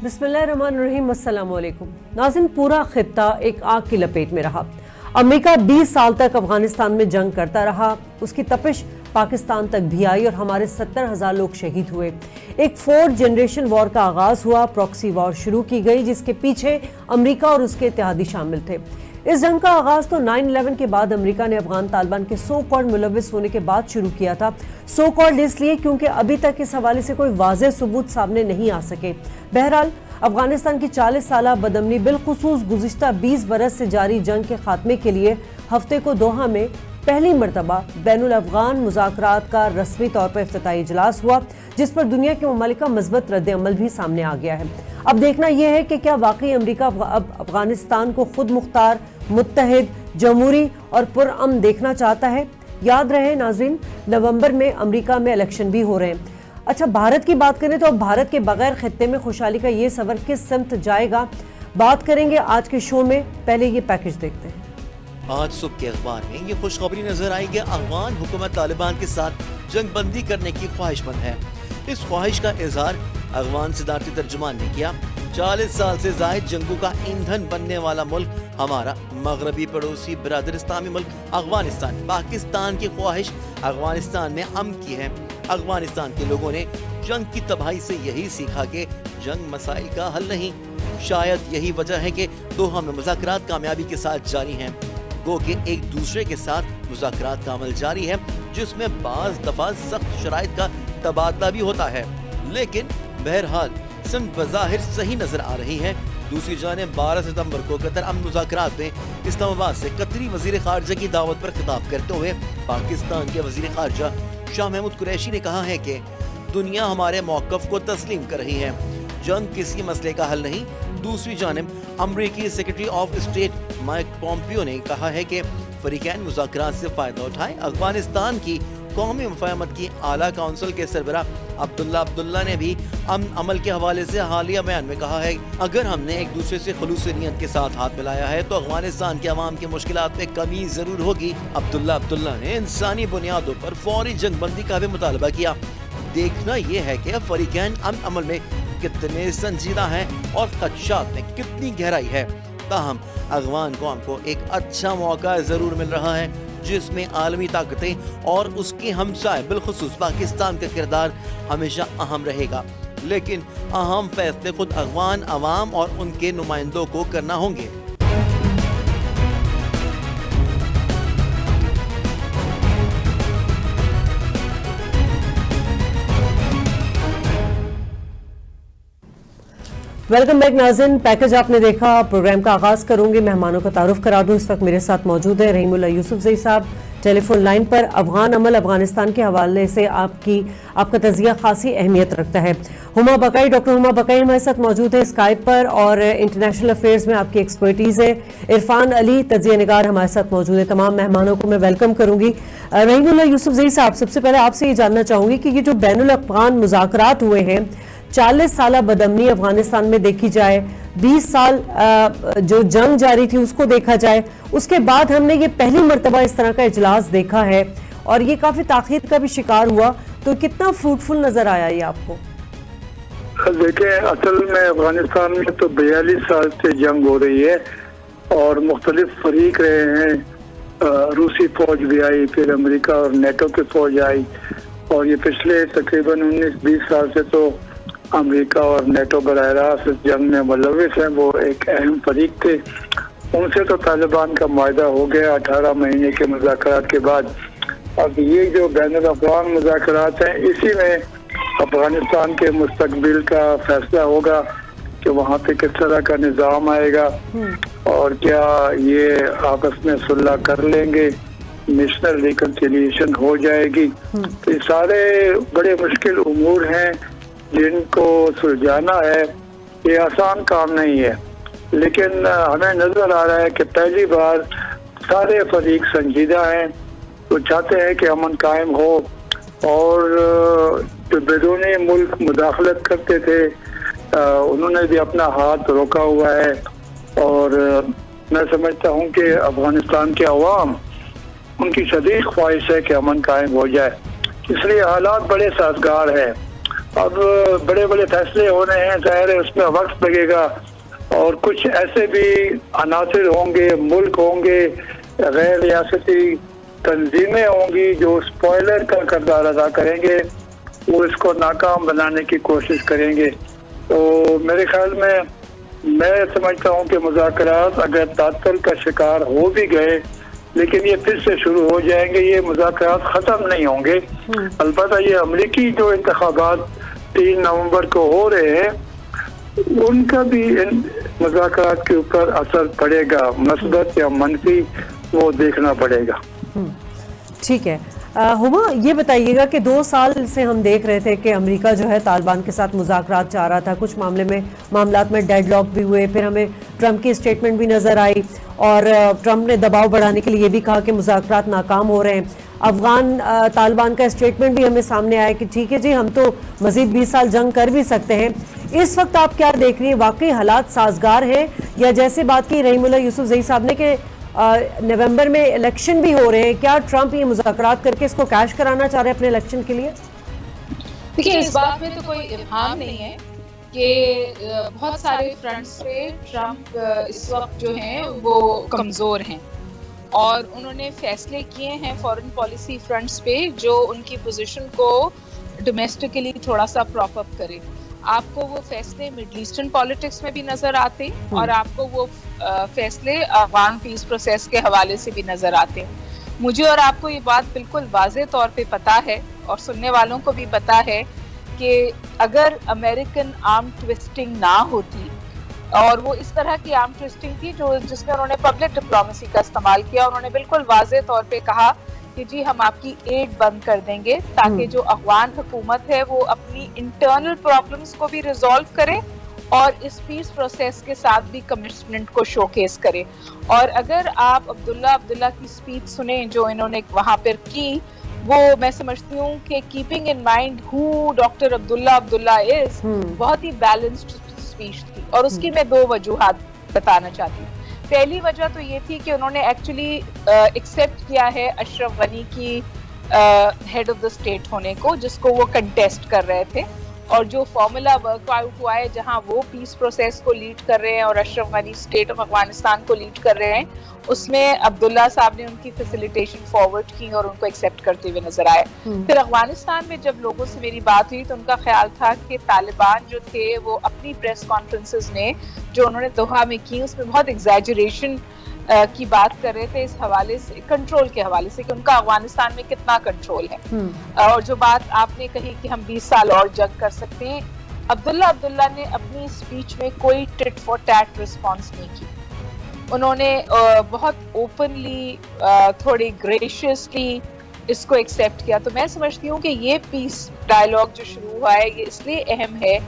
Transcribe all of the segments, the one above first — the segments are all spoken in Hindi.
बिस्मिल्लाहिर्रहमानिर्रहीम, अस्सलाम वालेकुम। नाज़रीन, पूरा खित्ता एक आग की लपेट में रहा। अमेरिका 20 साल तक अफगानिस्तान में जंग करता रहा। उसकी तपिश पाकिस्तान तक भी आई और हमारे 70,000 लोग शहीद हुए। एक 4th जनरेशन वॉर का आगाज हुआ, प्रॉक्सी वॉर शुरू की गई जिसके पीछे अमेरिका और उसके इत्तेहादी शामिल थे। इस जंग का आगाज तो 9/11 के बाद अमेरिका ने अफगान तालिबान के सो कॉल्ड मुलविस होने के बाद शुरू किया था। सो कॉल्ड इसलिए क्योंकि अभी तक इस हवाले से कोई वाज़ेह सबूत सामने नहीं आ सके। बहरहाल, अफगानिस्तान की 40 साल बदअमनी बिलखुसूस गुज़िश्ता 20 बरस से जारी जंग के खात्मे के लिए हफ्ते को दोहा में पहली मरतबा बैनुल अफ़गान मुज़ाकरात का रस्मी तौर पर इफ्तिताई इजलास हुआ, जिस पर दुनिया के ममालिक का मज़बूत रद्द अमल भी सामने आ गया है। अब देखना यह है कि क्या वाकई अमेरिका अब अफगानिस्तान को खुद मुख्तार, मुत्तहिद, जमहूरी और पुरअमन देखना चाहता है। याद रहे नाज़रीन, नवंबर में अमेरिका में इलेक्शन भी हो रहे हैं। अच्छा, भारत की बात करें तो अब भारत के बगैर खित्ते में खुशहाली का ये सफ़र किस सिमत जाएगा, बात करेंगे आज के शो में। पहले ये पैकेज देखते हैं। आज सुबह के अखबार में ये खुशखबरी नजर आई कि अफगान हुकूमत तालिबान के साथ जंग बंदी करने की ख्वाहिशमंद है। इस ख्वाहिश का इजहार अफगान सदारती तर्जुमान ने किया। 40 साल से जायद जंगों का ईंधन बनने वाला मुल्क हमारा मगरबी पड़ोसी बिरादर इस्लामी मुल्क अफगानिस्तान, पाकिस्तान की ख्वाहिश अफगानिस्तान में अमन की है। अफगानिस्तान के लोगों ने जंग की तबाही से यही सीखा कि जंग मसाइल का हल नहीं। शायद यही वजह है कि दोहा में मुज़ाकरात कामयाबी के साथ जारी हैं। गो के एक दूसरे के साथ मुज़ाकरात का अमल जारी है, जिसमें बाज़ दफा सख्त शराइत का तबादला भी होता है, लेकिन बहरहाल सिमत बज़ाहिर सही नजर आ रही है। दूसरी जानिब 12 सितंबर को कतर अमन मुज़ाकरात में इस्लामाबाद से कतरी वज़ीर ख़ारजा की दावत पर खिताब करते हुए पाकिस्तान के वज़ीर ख़ारजा शाह महमूद कुरैशी ने कहा है कि दुनिया हमारे मौक़िफ़ को तस्लीम कर रही है। जंग किसी मसले का हल नहीं। दूसरी जानिब अमरीकी secretary of state Mike Pompeo ने कहा है कि फरीकैन मुज़ाकरात से फ़ायदा उठाएं। अफगानिस्तान की कौमी मुफ़ाहमत की आला काउंसिल के सरबराह अब्दुल्ला ने भी अमन अमल के हवाले से हालिया बयान में कहा है, अगर हमने एक दूसरे से खुलूस नीयत के साथ हाथ मिलाया है तो अफगानिस्तान के अवाम की मुश्किलात में कमी जरूर होगी। अब्दुल्ला ने इंसानी बुनियादों पर फौरी जंग बंदी का भी मुतालबा किया। देखना यह है कि फरीकैन अमन अमल में कितने संजीदा हैं और खदशात में कितनी गहराई है। ताहम अफगान कौम को एक अच्छा मौका जरूर मिल रहा है, जिसमें आलमी ताकतें और उसके हमसाए बिलखुसूस पाकिस्तान का किरदार हमेशा अहम रहेगा। लेकिन अहम फैसले खुद अफगान अवाम और उनके नुमाइंदों को करना होंगे। वेलकम बैक नाज़रीन, पैकेज आपने देखा। प्रोग्राम का आगाज करूंगी, मेहमानों का तारुफ करा दूं। इस वक्त मेरे साथ मौजूद है रहीमुल्लाह यूसुफजई साहब टेलीफोन लाइन पर। अफगान अमल अफगानिस्तान के हवाले से आपका तजिया खासी अहमियत रखता है। हुमा बकाई, डॉक्टर हुमा बकाई हमारे साथ मौजूद है स्काइप पर और इंटरनेशनल अफेयर्स में आपकी एक्सपर्टीज़ है। इरफान अली तजिया निगार हमारे साथ मौजूद है। तमाम मेहमानों को मैं वेलकम करूंगी। रहीमुल्लाह यूसुफजई साहब, सबसे पहले आपसे ये जानना चाहूँगी कि ये जो बैनुल अफ़गान मुज़ाकरात हुए हैं, 40 साल बदअमनी अफगानिस्तान में देखी जाए, 20 साल जो जंग जारी थी उसको देखा जाए, उसके बाद हमने ये पहली मरतबा इस तरह का इजलास देखा है और ये काफी ताख़ीर का भी शिकार हुआ, तो कितना फ्रूटफुल नजर आया ये आपको? देखिए, असल में अफगानिस्तान में तो 42 साल से जंग हो रही है और मुख्तलिफ फरीक रहे हैं। रूसी फौज भी आई, फिर अमेरिका और नेटो की फौज आई, और ये पिछले तकरीबन 19-20 साल से तो अमेरिका और नेटो बराह रास्त जंग में मुलविस हैं। वो एक अहम फरीक थे। उनसे तो तालिबान का मायदा हो गया 18 महीने के मुज़ाकरात के बाद। अब ये जो बैनुल अफ़गान मुज़ाकरात हैं, इसी में अफगानिस्तान के मुस्तकबिल का फैसला होगा कि वहाँ पे किस तरह का निज़ाम आएगा और क्या ये आपस में सुलह कर लेंगे, नेशनल रिकन्सिलिएशन हो जाएगी। तो ये सारे बड़े मुश्किल उमूर हैं जिनको सुलझाना है। ये आसान काम नहीं है, लेकिन हमें नजर आ रहा है कि पहली बार सारे फरीक संजीदा हैं। वो चाहते हैं कि अमन कायम हो, और जो बेरूनी मुल्क मुदाखलत करते थे उन्होंने भी अपना हाथ रोका हुआ है। और मैं समझता हूँ कि अफगानिस्तान के अवाम, उनकी शदीद ख्वाहिश है कि अमन कायम हो जाए, इसलिए हालात बड़े साजगार है। अब बड़े बड़े फैसले होने हैं, जाहिर है उसमें वक्त लगेगा और कुछ ऐसे भी अनासिर होंगे, मुल्क होंगे, गैर रियासती तंजीमें होंगी जो स्पॉइलर का किरदार अदा करेंगे, वो इसको नाकाम बनाने की कोशिश करेंगे। तो मेरे ख्याल में मैं समझता हूँ कि मुज़ाकरात अगर तातल का शिकार हो भी गए लेकिन ये फिर से शुरू हो जाएंगे, ये मुज़ाकरात ख़त्म नहीं होंगे। अलबत्ता ये अमरीकी जो इंतखाबात 3 नवंबर को हो रहे हैं उनका भी इन मुज़ाकरात के ऊपर असर पड़ेगा, मस्बत या मनफी, वो देखना पड़ेगा। ठीक है। हुमा, ये बताइएगा कि 2 साल से हम देख रहे थे कि अमेरिका जो है तालिबान के साथ मुज़ाकरात चाह रहा था, कुछ मामलात में डेडलॉक भी हुए, फिर हमें ट्रंप की स्टेटमेंट भी नज़र आई और ट्रंप ने दबाव बढ़ाने के लिए ये भी कहा कि मुज़ाकरात नाकाम हो रहे हैं। अफगान तालिबान का स्टेटमेंट भी हमें सामने आया कि ठीक है जी, हम तो मज़ीद 20 साल जंग कर भी सकते हैं। इस वक्त आप क्या देख रही हैं, वाकई हालात साजगार हैं या जैसे बात की रहीमुल्लाह यूसुफजई साहब ने कि नवंबर में इलेक्शन भी हो रहे हैं, क्या ट्रंप ये मुज़ाकरात करके इसको कैश कराना चाह रहे हैं अपने इलेक्शन के लिए? देखिए, इस बात में तो कोई इब्हाम नहीं है कि बहुत सारे फ्रंट्स पे ट्रंप इस वक्त जो हैं वो कमज़ोर हैं और उन्होंने फैसले किए हैं फॉरेन पॉलिसी फ्रंट्स पे जो उनकी पोजीशन को डोमेस्टिकली थोड़ा सा प्रॉप अप करे। आपको वो फैसले मिडल ईस्टर्न पॉलिटिक्स में भी नजर आते हैं और आपको वो फैसले अफगान पीस प्रोसेस के हवाले से भी नजर आते हैं। मुझे और आपको ये बात बिल्कुल वाज़े तौर पे पता है और सुनने वालों को भी पता है कि अगर अमेरिकन आर्म ट्विस्टिंग ना होती और वो इस तरह की आर्म ट्विस्टिंग थी जिसमें उन्होंने पब्लिक डिप्लोमेसी का इस्तेमाल किया, उन्होंने बिल्कुल वाज़े तौर पे कहा कि जी हम आपकी एड बंद कर देंगे ताकि जो अफगान हुकूमत है वो अपनी इंटरनल प्रॉब्लम्स को भी रिजॉल्व करे और इस पीस प्रोसेस के साथ भी कमिटमेंट को शोकेस करे। और अगर आप अब्दुल्ला की स्पीच सुने जो इन्होंने वहां पर की, वो मैं समझती हूँ कि keeping in mind who doctor Abdullah is, बहुत ही बैलेंस्ड स्पीच थी और उसकी मैं 2 वजूहात बताना चाहती हूँ। पहली वजह तो ये थी कि उन्होंने एक्चुअली एक्सेप्ट किया है अशरफ गनी की हेड ऑफ द स्टेट होने को, जिसको वो कंटेस्ट कर रहे थे, और जो फॉर्मूला वर्कआउट हुआ है जहां वो पीस प्रोसेस को लीड कर रहे हैं और अशरफ गनी स्टेट ऑफ अफगानिस्तान को लीड कर रहे हैं, उसमें अब्दुल्ला साहब ने उनकी फैसिलिटेशन फॉरवर्ड की और उनको एक्सेप्ट करते हुए नजर आए। फिर अफगानिस्तान में जब लोगों से मेरी बात हुई तो उनका ख्याल था कि तालिबान जो थे वो अपनी प्रेस कॉन्फ्रेंसेस में जो उन्होंने दोहा में की उसमें बहुत एग्जैजरेशन की बात कर रहे थे इस हवाले से, कंट्रोल के हवाले से कि उनका अफगानिस्तान में कितना कंट्रोल है। और जो बात आपने कही कि हम 20 साल और जंग कर सकते हैं, अब्दुल्ला ने अपनी स्पीच में कोई टिट फॉर टैट रिस्पॉन्स नहीं की। उन्होंने बहुत ओपनली, थोड़ी ग्रेशियसली इसको एक्सेप्ट किया। तो मैं समझती हूँ कि ये पीस डायलॉग जो शुरू हुआ है ये इसलिए अहम है।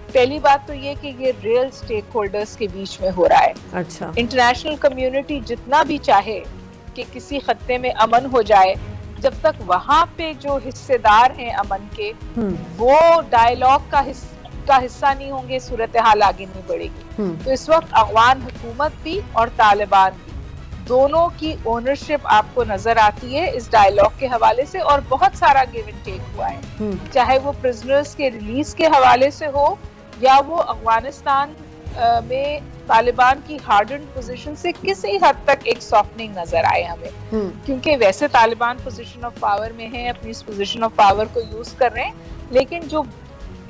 पहली बात तो ये कि ये रियल स्टेक होल्डर्स के बीच में हो रहा है। अच्छा, इंटरनेशनल कम्युनिटी जितना भी चाहे कि किसी खत्ते में अमन हो जाए, जब तक वहां पे जो हिस्सेदार हैं अमन के वो डायलॉग का हिस्सा नहीं होंगे, सूरत हाल आगे नहीं बढ़ेगी। तो इस वक्त अफगान हुकूमत भी और तालिबान भी दोनों की ओनरशिप आपको नजर आती है इस डायलॉग के हवाले से, और बहुत सारा गिव एंड टेक हुआ है, चाहे वो प्रिजनर्स के रिलीज के हवाले से हो या वो अफगानिस्तान में तालिबान की हार्डन पोजीशन से किसी हद तक एक सॉफ्टनिंग नजर आए हमें, क्योंकि वैसे तालिबान पोजीशन ऑफ पावर में है, अपनी इस पोजीशन ऑफ पावर को यूज कर रहे हैं, लेकिन जो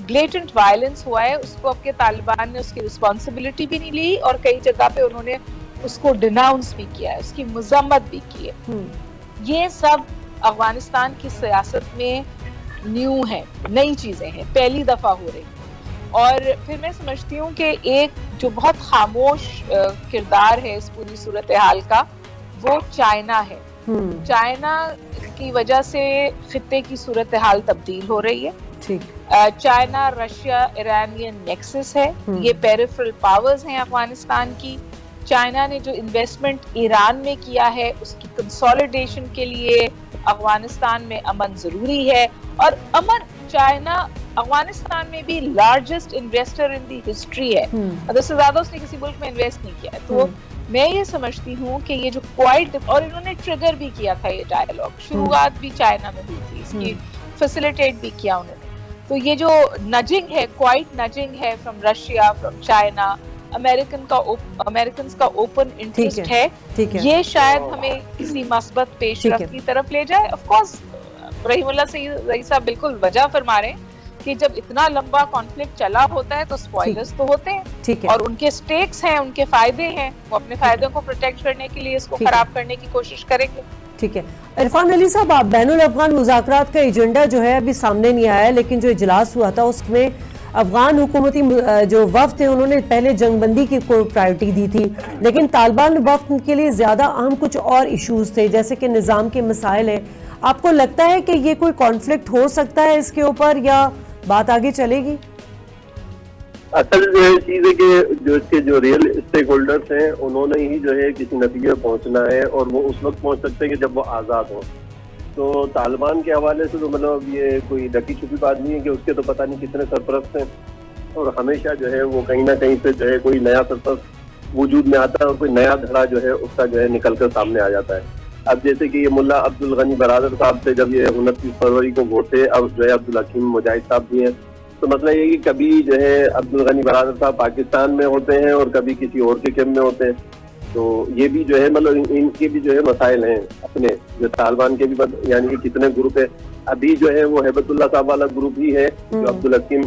ब्लेटेंट वायलेंस हुआ है उसको अब के तालिबान ने उसकी रिस्पॉन्सिबिलिटी भी नहीं ली और कई जगह पे उन्होंने उसको डिनाउंस भी किया है, उसकी मजम्मत भी की है। ये सब अफगानिस्तान की सियासत में न्यू है, नई चीजें हैं, पहली दफा हो रही। और फिर मैं समझती हूँ कि एक जो बहुत खामोश किरदार है इस पूरी सूरत हाल का वो चाइना है। चाइना की वजह से खित्ते की सूरत हाल तब्दील हो रही है। चाइना रशिया ईरानियन नेक्सस है, ये पेरिफेरल पावर्स हैं अफगानिस्तान की। चाइना ने जो इन्वेस्टमेंट ईरान में किया है उसकी कंसोलिडेशन के लिए अफगानिस्तान में अमन जरूरी है, और अमन चाइना अफगानिस्तान में भी largest investor in the history है, उससे ज्यादा उसने किसी मुल्क में इन्वेस्ट नहीं किया है। तो मैं ये समझती हूँ कि ये जो क्वाइट, और इन्होंने ट्रिगर भी किया था ये डायलॉग, शुरुआत भी चाइना में हुई थी इसकी, फैसिलिटेट भी किया उन्होंने। तो ये जो नजिंग है, क्वाइट नजिंग है from Russia, from China, American का ओपन इंटरेस्ट है, ये शायद हमें किसी मस्बत पेशरफ्त की तरफ ले जाए। ऑफ कोर्स रहीमुल्लाह सईद साहब बिल्कुल वजह फरमा रहे हैं कि जब इतना लंबा कॉन्फ्लिक्ट चला होता है तो स्पॉयलर्स तो होते हैं और उनके स्टेक्स हैं, उनके फायदे हैं, वो अपने फायदों को प्रोटेक्ट करने के लिए इसको खराब करने की कोशिश करेंगे। ठीक है इरफान अली साहब, आप बैनुल अफगान मुज़ाकरात का एजेंडा जो है अभी सामने नहीं आया है, लेकिन जो इजलास हुआ था उसमें अफगान हुकूमती जो वफ्द थे उन्होंने पहले जंगबंदी की को प्रायोरिटी दी थी, लेकिन तालिबान वफ्द के लिए ज्यादा अहम कुछ और इश्यूज थे जैसे कि निज़ाम के मसाइल है। आपको लगता है कि ये कोई कॉन्फ्लिक्ट हो सकता है इसके ऊपर या बात आगे चलेगी? असल जो है चीज है कि जो इसके जो रियल स्टेक होल्डर्स हैं उन्होंने ही जो है किसी नतीजे में पहुंचना है और वो उस वक्त पहुंच सकते हैं कि जब वो आज़ाद हो। तो तालिबान के हवाले से तो मतलब ये कोई ढकी छुपी बात नहीं है कि उसके तो पता नहीं कितने सरपरस्त हैं और हमेशा जो है वो कहीं ना कहीं से जो है कोई नया सरपरस्त वजूद में आता है और कोई नया धड़ा जो है उसका जो है निकल कर सामने आ जाता है। अब जैसे कि ये मुल्ला अब्दुल गनी बरादर साहब से जब ये 29 फरवरी को वोट थे, अब जो है अब्दुल हकीम मुजाहिद साहब भी हैं, तो मतलब ये कि कभी जो है अब्दुल गनी बरादर साहब पाकिस्तान में होते हैं और कभी किसी और के कैंप में होते हैं। तो ये भी जो है मतलब इनके भी जो है मसाइल हैं अपने, जो तालिबान के भी यानी कि कितने ग्रुप है। अभी जो है वो हैबतुल्लाह साहब वाला ग्रुप ही है जो अब्दुल हकीम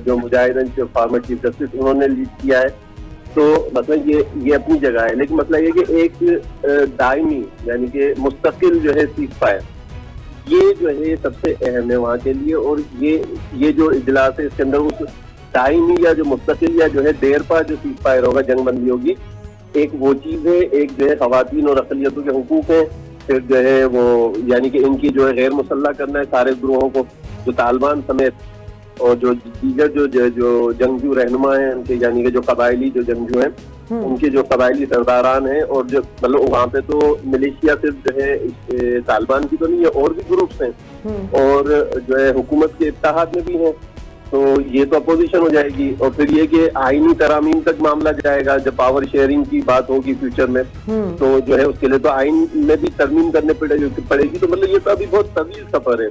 जो मुजाहिद जो फॉर्मर चीफ जस्टिस उन्होंने लीड किया है। तो मतलब ये अपनी जगह है, लेकिन मतलब ये कि एक दायमी यानी कि मुस्तकिल जो है सीज फायर, ये जो है सबसे अहम है वहाँ के लिए। और ये जो इजलास है इसके अंदर उस दायमी या जो मुस्तकिल या जो है देर पा जो सीज फायर होगा, जंगबंदी होगी, एक वो चीज है। एक जो है खवातीन और अक़लियतों के हुकूक है, फिर जो है वो यानी कि इनकी जो है गैर मुसल्लह करना है सारे ग्रोहों को, जो तालिबान समेत और जो दीगर जो जंगजू रहनुमा हैं उनके यानी कि जो कबायली जो जंगजू हैं उनके जो कबायली सरदारान हैं, और जो मतलब वहाँ पे तो मिलिशिया सिर्फ जो है तालिबान की तो नहीं है, और भी ग्रुप्स हैं और जो है हुकूमत के इत्तेहाद में भी हैं। तो ये तो अपोजिशन हो जाएगी और फिर ये कि आईनी तरामीम तक मामला जाएगा जब पावर शेयरिंग की बात होगी फ्यूचर में, तो जो है उसके लिए तो आइन में भी तरमीम करने पड़ेगी। तो मतलब ये तो अभी बहुत तवील सफर है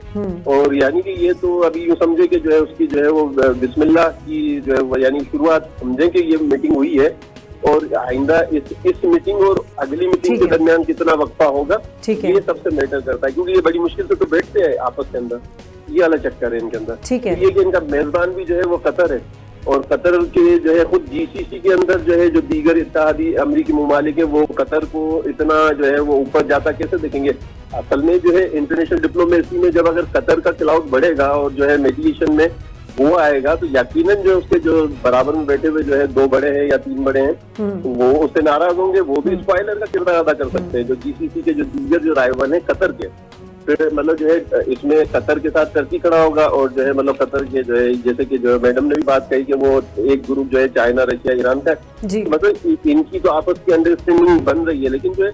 और यानी कि ये तो अभी यूँ समझे कि जो है उसकी जो है वो बिस्मिल्लाह की जो है वो यानी शुरुआत समझे कि ये मीटिंग हुई है और आइंदा इस मीटिंग और अगली मीटिंग के दरमियान कितना वक्फा होगा ये सबसे मैटर करता है, क्योंकि ये बड़ी मुश्किल से तो बैठते हैं आपस के अंदर, ये वाला चक्कर है इनके अंदर। ठीक है, ये कि इनका मेजबान भी जो है वो कतर है और कतर के जो है खुद जीसीसी के अंदर जो है जो दीगर इत्तेहादी अमरीकी मुमालिक है वो कतर को इतना जो है वो ऊपर जाता कैसे देखेंगे। असल में जो है इंटरनेशनल डिप्लोमेसी में जब अगर कतर का क्लाउड बढ़ेगा और जो है मीडिएशन में वो आएगा तो यकीनन जो उसके जो बराबर में बैठे हुए जो है 2 बड़े हैं या 3 बड़े हैं वो उससे नाराज होंगे, वो भी स्पॉइलर का किरदार अदा कर सकते हैं। जो जीसीसी के जो दीगर जो राइवल है कतर के, फिर मतलब जो है इसमें कतर के साथ टर्की खड़ा होगा और जो है मतलब कतर के जो है जैसे कि जो है मैडम ने भी बात कही कि वो एक ग्रुप जो है चाइना, रशिया, ईरान का, मतलब इनकी तो आपस की अंडरस्टैंडिंग बन रही है। लेकिन जो है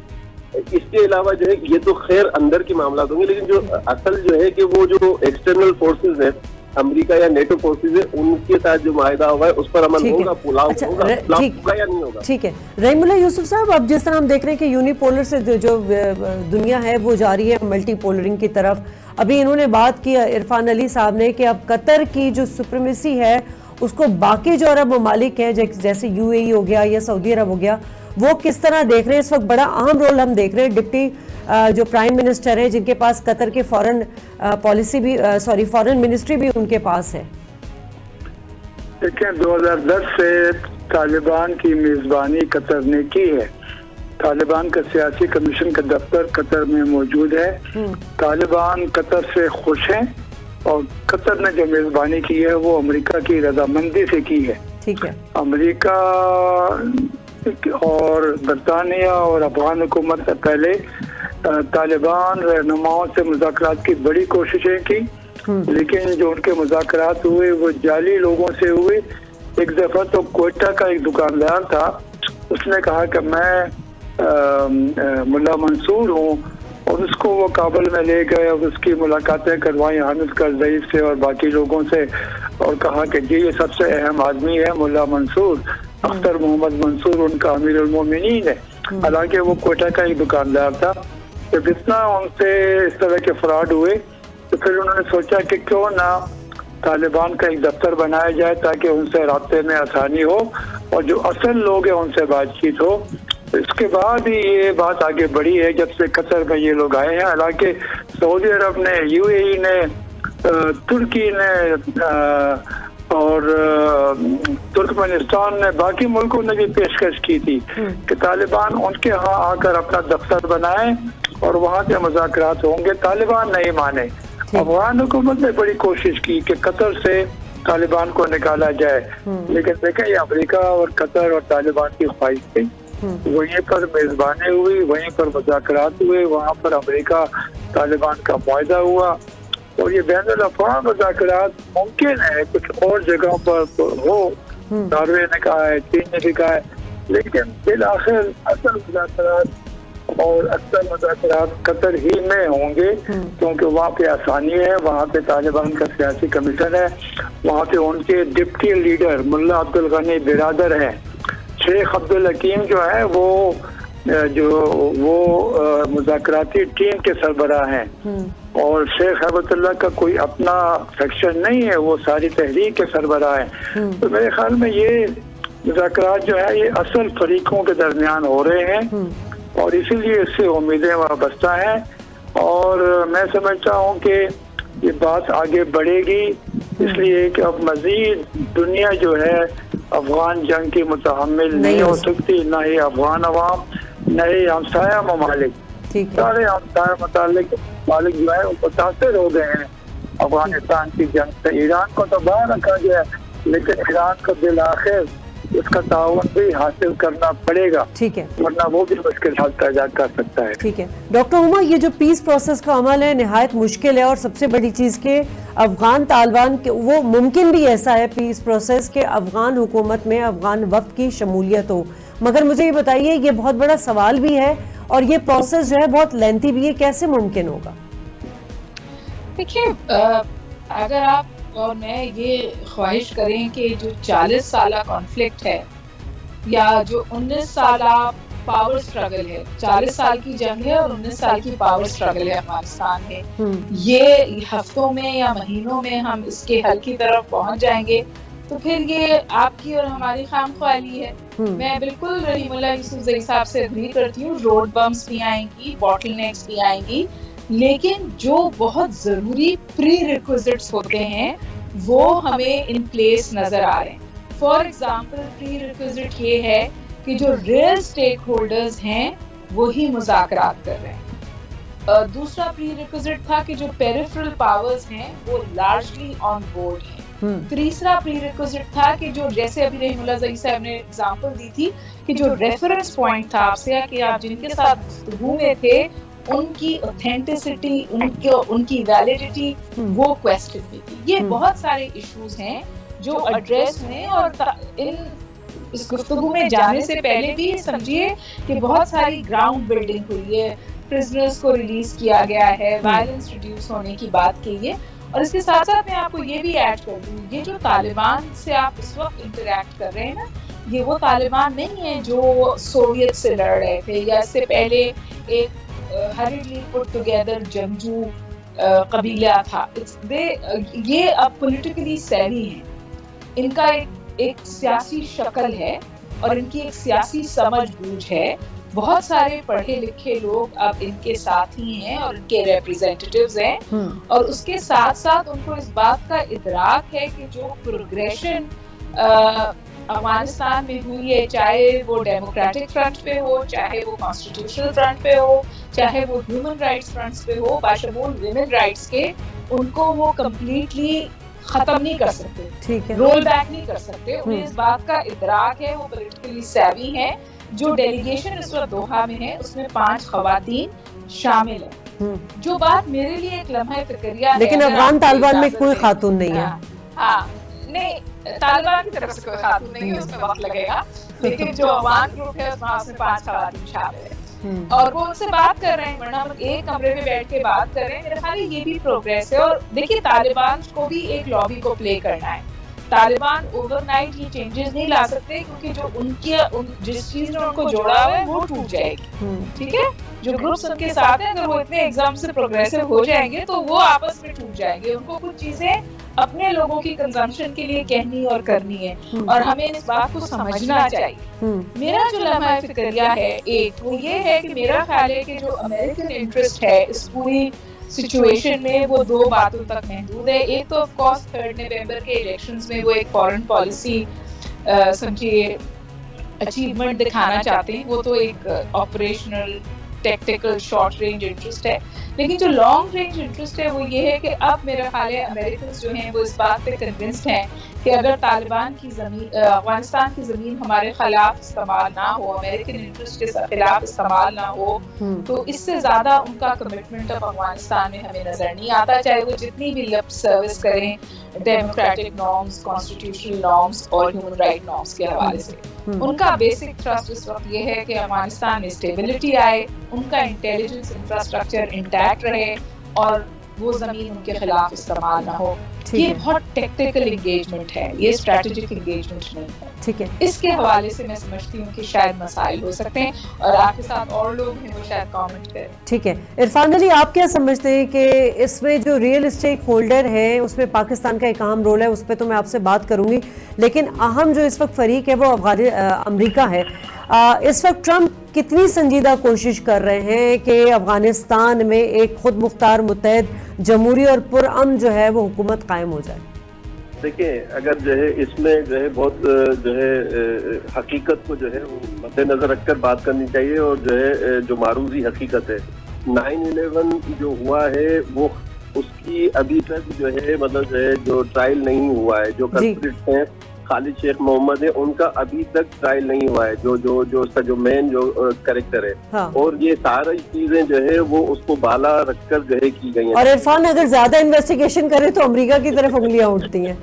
इसके अलावा जो है ये तो खैर अंदर के मामला होंगे, लेकिन जो असल जो है कि वो जो एक्सटर्नल फोर्सेज है अमेरिका या नेटो फोर्सेज है उनके साथ जो मायदा हुआ है उस पर अमल होगा, पुलाव होगा या नहीं होगा। ठीक है रहीमुल्लाह यूसुफ साहब, अब जिस तरह हम देख रहे हैं कि यूनिपोलर से जो दुनिया है वो जा रही है मल्टीपोलरिंग की तरफ, अभी इन्होंने बात की इरफान अली साहब ने कि अब कतर की जो सुप्रीमेसी है उसको बाकी जो अरब ममालिक है जैसे यूएई हो गया या सऊदी अरब हो गया वो किस तरह देख रहे हैं। इस वक्त बड़ा अहम रोल हम देख रहे हैं, डिप्टी जो प्राइम मिनिस्टर है जिनके पास कतर के फॉरेन पॉलिसी भी फॉरेन मिनिस्ट्री भी उनके पास है। देखिए 2010 से तालिबान की मेजबानी कतर ने की है। तालिबान का सियासी कमीशन का दफ्तर कतर में मौजूद है। तालिबान कतर से खुश हैं और कतर ने जो मेजबानी की है वो अमेरिका की रजामंदी से की है। ठीक है, अमेरिका और बरतानिया और अफगान हुकूमत से पहले तालिबान रहनुमाओं से मुज़ाकरात की बड़ी कोशिशें की, लेकिन जो उनके मुज़ाकरात हुए वो जाली लोगों से हुए। एक दफ़ा तो कोयटा का एक दुकानदार था, उसने कहा कि मैं मुल्ला मंसूर हूँ और उसको वो काबुल में ले गए और उसकी मुलाकातें करवाई हामिद करज़ई से और बाकी लोगों से और कहा कि जी ये सबसे अहम आदमी है मुल्ला मंसूर, अख्तर मोहम्मद मंसूर उनका अमीर उल मोमिनीन है। हालांकि वो कोयटा का एक दुकानदार था। जब इतना उनसे इस तरह के फ्रॉड हुए तो फिर उन्होंने सोचा कि क्यों ना तालिबान का एक दफ्तर बनाया जाए ताकि उनसे राब्ते में आसानी हो और जो असल लोग हैं उनसे बातचीत हो। इसके बाद ही ये बात आगे बढ़ी है जब से कतर में ये लोग आए हैं। हालांकि सऊदी अरब ने, यूएई ने, तुर्की ने और तुर्कमेनिस्तान ने, बाकी मुल्कों ने भी पेशकश की थी कि तालिबान उनके यहाँ आकर अपना दफ्तर बनाए और वहाँ से मुज़ाकरात होंगे। तालिबान नहीं माने। अफगान हुकूमत ने बड़ी कोशिश की कि कतर से तालिबान को निकाला जाए, लेकिन देखें ये अमेरिका और कतर और तालिबान की ख्वाहिश थी। वहीं पर मेजबानी हुई, वहीं पर मुज़ाकरात हुए, वहाँ पर अमेरिका तालिबान का मुआहदा हुआ और ये बैनुल अक़वामी मुज़ाकरात मुमकिन है कुछ और जगहों पर हो। नॉर्वे ने कहा है, चीन ने भी कहा है, लेकिन फिर आखिर असल मुज़ाकरात और अक्सर मुज़ाकरात कतर ही में होंगे क्योंकि वहाँ पे आसानी है, वहाँ पे तालिबान का सियासी कमीशन है, वहाँ पे उनके डिप्टी लीडर मुल्ला अब्दुल गनी बिरादर हैं। शेख अब्दुल हकीम जो है वो मुज़ाकराती टीम के सरबराह हैं और शेख हैबतुल्लाह का कोई अपना सेक्शन नहीं है, वो सारी तहरीक के सरबराह हैं। तो मेरे ख्याल में ये मुज़ाकरात जो है ये असल फरीकों के दरमियान हो रहे हैं और इसीलिए इससे उम्मीदें वाबस्ता हैं और मैं समझता हूँ कि ये बात आगे बढ़ेगी, इसलिए कि अब मजीद दुनिया जो है अफगान जंग की मुतहम्मिल नहीं हो सकती, ना ही अफगान अवाम, न ही हमसाया ममालिक। सारे हमसाया ममालिक जो है वो मुतासर हो गए हैं अफगानिस्तान की जंग से। ईरान को तो बाहर रखा गया, लेकिन ईरान को बिल आखिर उसका ताउन भी हासिल करना पड़ेगा, ठीक है, वरना वो भी मुश्किल हाल पैदा कर सकता है। ठीक है डॉक्टर उमा, ये जो पीस प्रोसेस का अमल है निहायत मुश्किल है और सबसे बड़ी चीज़ के अफगान तालिबान के वो मुमकिन भी ऐसा है पीस प्रोसेस के अफगान हुकूमत में अफगान वफ्द की शमूलियत हो, मगर मुझे ये बताइए ये बहुत बड़ा सवाल भी है और ये प्रोसेस जो है बहुत लेंथी भी है, कैसे मुमकिन होगा? देखिए अगर आप और मैं ये ख्वाहिश करें कि जो 40 साल कॉन्फ्लिक्ट है या जो 19 साल पावर स्ट्रगल है, 40 साल की जंग है और 19 साल की पावर स्ट्रगल है अफगानिस्तान में, ये हफ्तों में या महीनों में हम इसके हल की तरफ पहुंच जाएंगे तो फिर ये आपकी और हमारी खामख्वाली है। मैं बिल्कुल रहीमुल्लाह यूसुफजई साहब से एग्री करती हूँ, रोड बम्स भी आएंगी, बॉटलनेक्स भी आएंगी, लेकिन जो बहुत जरूरी प्री रिक्विजिट्स होते हैं वो हमें इन प्लेस नजर आ रहे हैं। फॉर एग्जाम्पल प्री रिक्विजिट ये है कि जो रियल स्टेक होल्डर्स हैं वही मुज़ाकरात कर रहे हैं। दूसरा प्री रिक्विजिट था कि जो पेरिफेरल पावर्स हैं वो लार्जली ऑन बोर्ड हैं। तीसरा प्री रिक्विजिट था कि जो जैसे अभी रहीमुल्लाह ज़ई साहब ने एग्जांपल दी थी कि जो रेफरेंस पॉइंट था आपसे कि आप जिनके साथ गुफ्तगू में थे उनकी ऑथेंटिसिटी, उनकी वैलिडिटी वो क्वेश्चन में थी। ये बहुत सारे इश्यूज हैं जो एड्रेस हुए और इस गुफ्तगू में जाने से पहले भी समझिए कि बहुत सारी ग्राउंड बिल्डिंग हुई है, प्रिजनर्स को रिलीज किया गया है, वायलेंस रिड्यूस होने की बात की है। और इसके साथ साथ मैं आपको ये भी ऐड कर दूं, ये जो तालिबान से आप इस वक्त इंटरैक्ट कर रहे हैं ना, ये वो तालिबान नहीं है जो सोवियत से लड़ रहे थे या इससे पहले एक हरिडली पुट टुगेदर जंगजू कबीला था। ये अब पॉलिटिकली सैवी हैं, इनका एक सियासी शक्ल है और इनकी एक सियासी समझ बूझ है। बहुत सारे पढ़े लिखे लोग अब इनके साथ ही हैं और इनके रिप्रेजेंटेटिव्स हैं और उसके साथ साथ उनको इस बात का इदराक है कि जो प्रोग्रेशन अफगानिस्तान में हुई है, चाहे वो डेमोक्रेटिक फ्रंट पे हो, चाहे वो कॉन्स्टिट्यूशनल फ्रंट पे हो, चाहे वो ह्यूमन राइट्स फ्रंट्स पे हो, बाशमूल विमेन राइट्स के, उनको वो कम्प्लीटली खत्म नहीं कर सकते, ठीक है, रोल बैक नहीं कर सकते। उन्हें इस बात का इदराक है, वो पॉलिटिकली सैवी है। जो डेलीगेशन इस वक्त दोहा में है उसमें 5 खवातीन शामिल है। जो बात मेरे लिए एक लम्हा फिक्रिया है, लेकिन अफगान तालिबान में कोई खातून नहीं है। हाँ, नहीं, तालिबान की तरफ से कोई खातून नहीं है, उसमें वक्त लगेगा, लेकिन जो अफगान ग्रुप है उसमें 5 खवातीन शामिल है और वो उनसे बात कर रहे हैं, वरना हम एक कमरे में बैठ के बात कर रहे हैं। मेरे ख्याल ये भी प्रोग्रेस है। और देखिए तालिबान को भी एक लॉबी को प्ले करना है। तालिबान ओवरनाइट ये चेंजेस नहीं ला सकते क्योंकि जो जिस चीज ने उनको जोड़ा हुआ है वो टूट जाएगी, ठीक है। जो ग्रुप्स उनके साथ हैं अगर वो इतने एग्जाम से प्रोग्रेसिव हो जाएंगे तो वो आपस में टूट जाएंगे। उनको कुछ चीजें अपने लोगों की कंजम्पशन के लिए कहनी और करनी है, और हमें इस बात को समझना चाहिए। मेरा जो लम्हा फिक्रिया है एक, वो ये है कि मेरा ख्याल है कि जो अमेरिकन इंटरेस्ट है इस पूरी सिचुएशन में वो दो बातों तक महदूद है। एक तो ऑफ कोर्स 3 नवंबर के इलेक्शंस में वो एक फॉरेन पॉलिसी समझिए अचीवमेंट दिखाना चाहते हैं, वो तो एक operational tactical short range interest है। लेकिन जो लॉन्ग रेंज इंटरेस्ट है वो ये है कि अब मेरा ख्याल है अमेरिकन जो हैं वो इस बात पे कन्विंस्ड हैं कि अगर तालिबान की ज़मीन, अफगानिस्तान की ज़मीन हमारे खिलाफ इस्तेमाल ना हो, अमेरिकन इंटरेस्ट के खिलाफ इस्तेमाल ना हो, तो इससे ज़्यादा उनका कमिटमेंट अब अफगानिस्तान में हमें नज़र नहीं आता, चाहे वो जितनी भी लिप सर्विस करें डेमोक्रेटिक नॉर्म्स, कॉन्स्टिट्यूशनल नॉर्म्स और ह्यूमन राइट नॉर्म्स के हवाले से। उनका बेसिक ट्रस्ट इस वक्त ये है कि अफगानिस्तान में स्टेबिलिटी आए, उनका इंटेलिजेंस इंफ्रास्ट्रक्चर इंटैक्ट रहे और वो ज़मीन उनके खिलाफ इस्तेमाल ना हो। ये बहुत टेक्निकल एंगेजमेंट है, ये स्ट्रेटेजिक एंगेजमेंट नहीं है। ठीक है, इसके हवाले से मैं समझती हूँ कि शायद मसाइल हो सकते हैं और आपके साथ और लोग हैं वो शायद कमेंट करें। ठीक है, इरफान अली, आप क्या समझते हैं कि इसमें जो रियल स्टेक होल्डर है उसमें पाकिस्तान का एक अहम रोल है? उस पर तो मैं आपसे बात करूंगी, लेकिन अहम जो इस वक्त फरीक है वो अमेरिका है। इस वक्त ट्रंप कितनी संजीदा कोशिश कर रहे हैं कि अफगानिस्तान में एक खुद मुख्तार मुत्तहद जमहूरी और पुरअमन जो है वो हुकूमत कायम हो जाए? देखिए, अगर जो है इसमें जो है बहुत जो है हकीकत को जो है वो मद्देनजर रखकर बात करनी चाहिए, और जो है जो मारूजी हकीकत है 9/11 जो हुआ है वो उसकी अभी तक जो है मतलब जो है जो ट्रायल नहीं हुआ है। जो कल्प्रिट्स हैं खालिद शेख मोहम्मद है, उनका अभी तक ट्रायल नहीं हुआ है, जो उसका जो मेन जो कैरेक्टर है। हाँ। और ये सारी चीजें जो है वो उसको बाला रखकर जो है की गई हैं। और इरफान, अगर ज्यादा इन्वेस्टिगेशन करे तो अमेरिका की तरफ उंगलियां उठती हैं।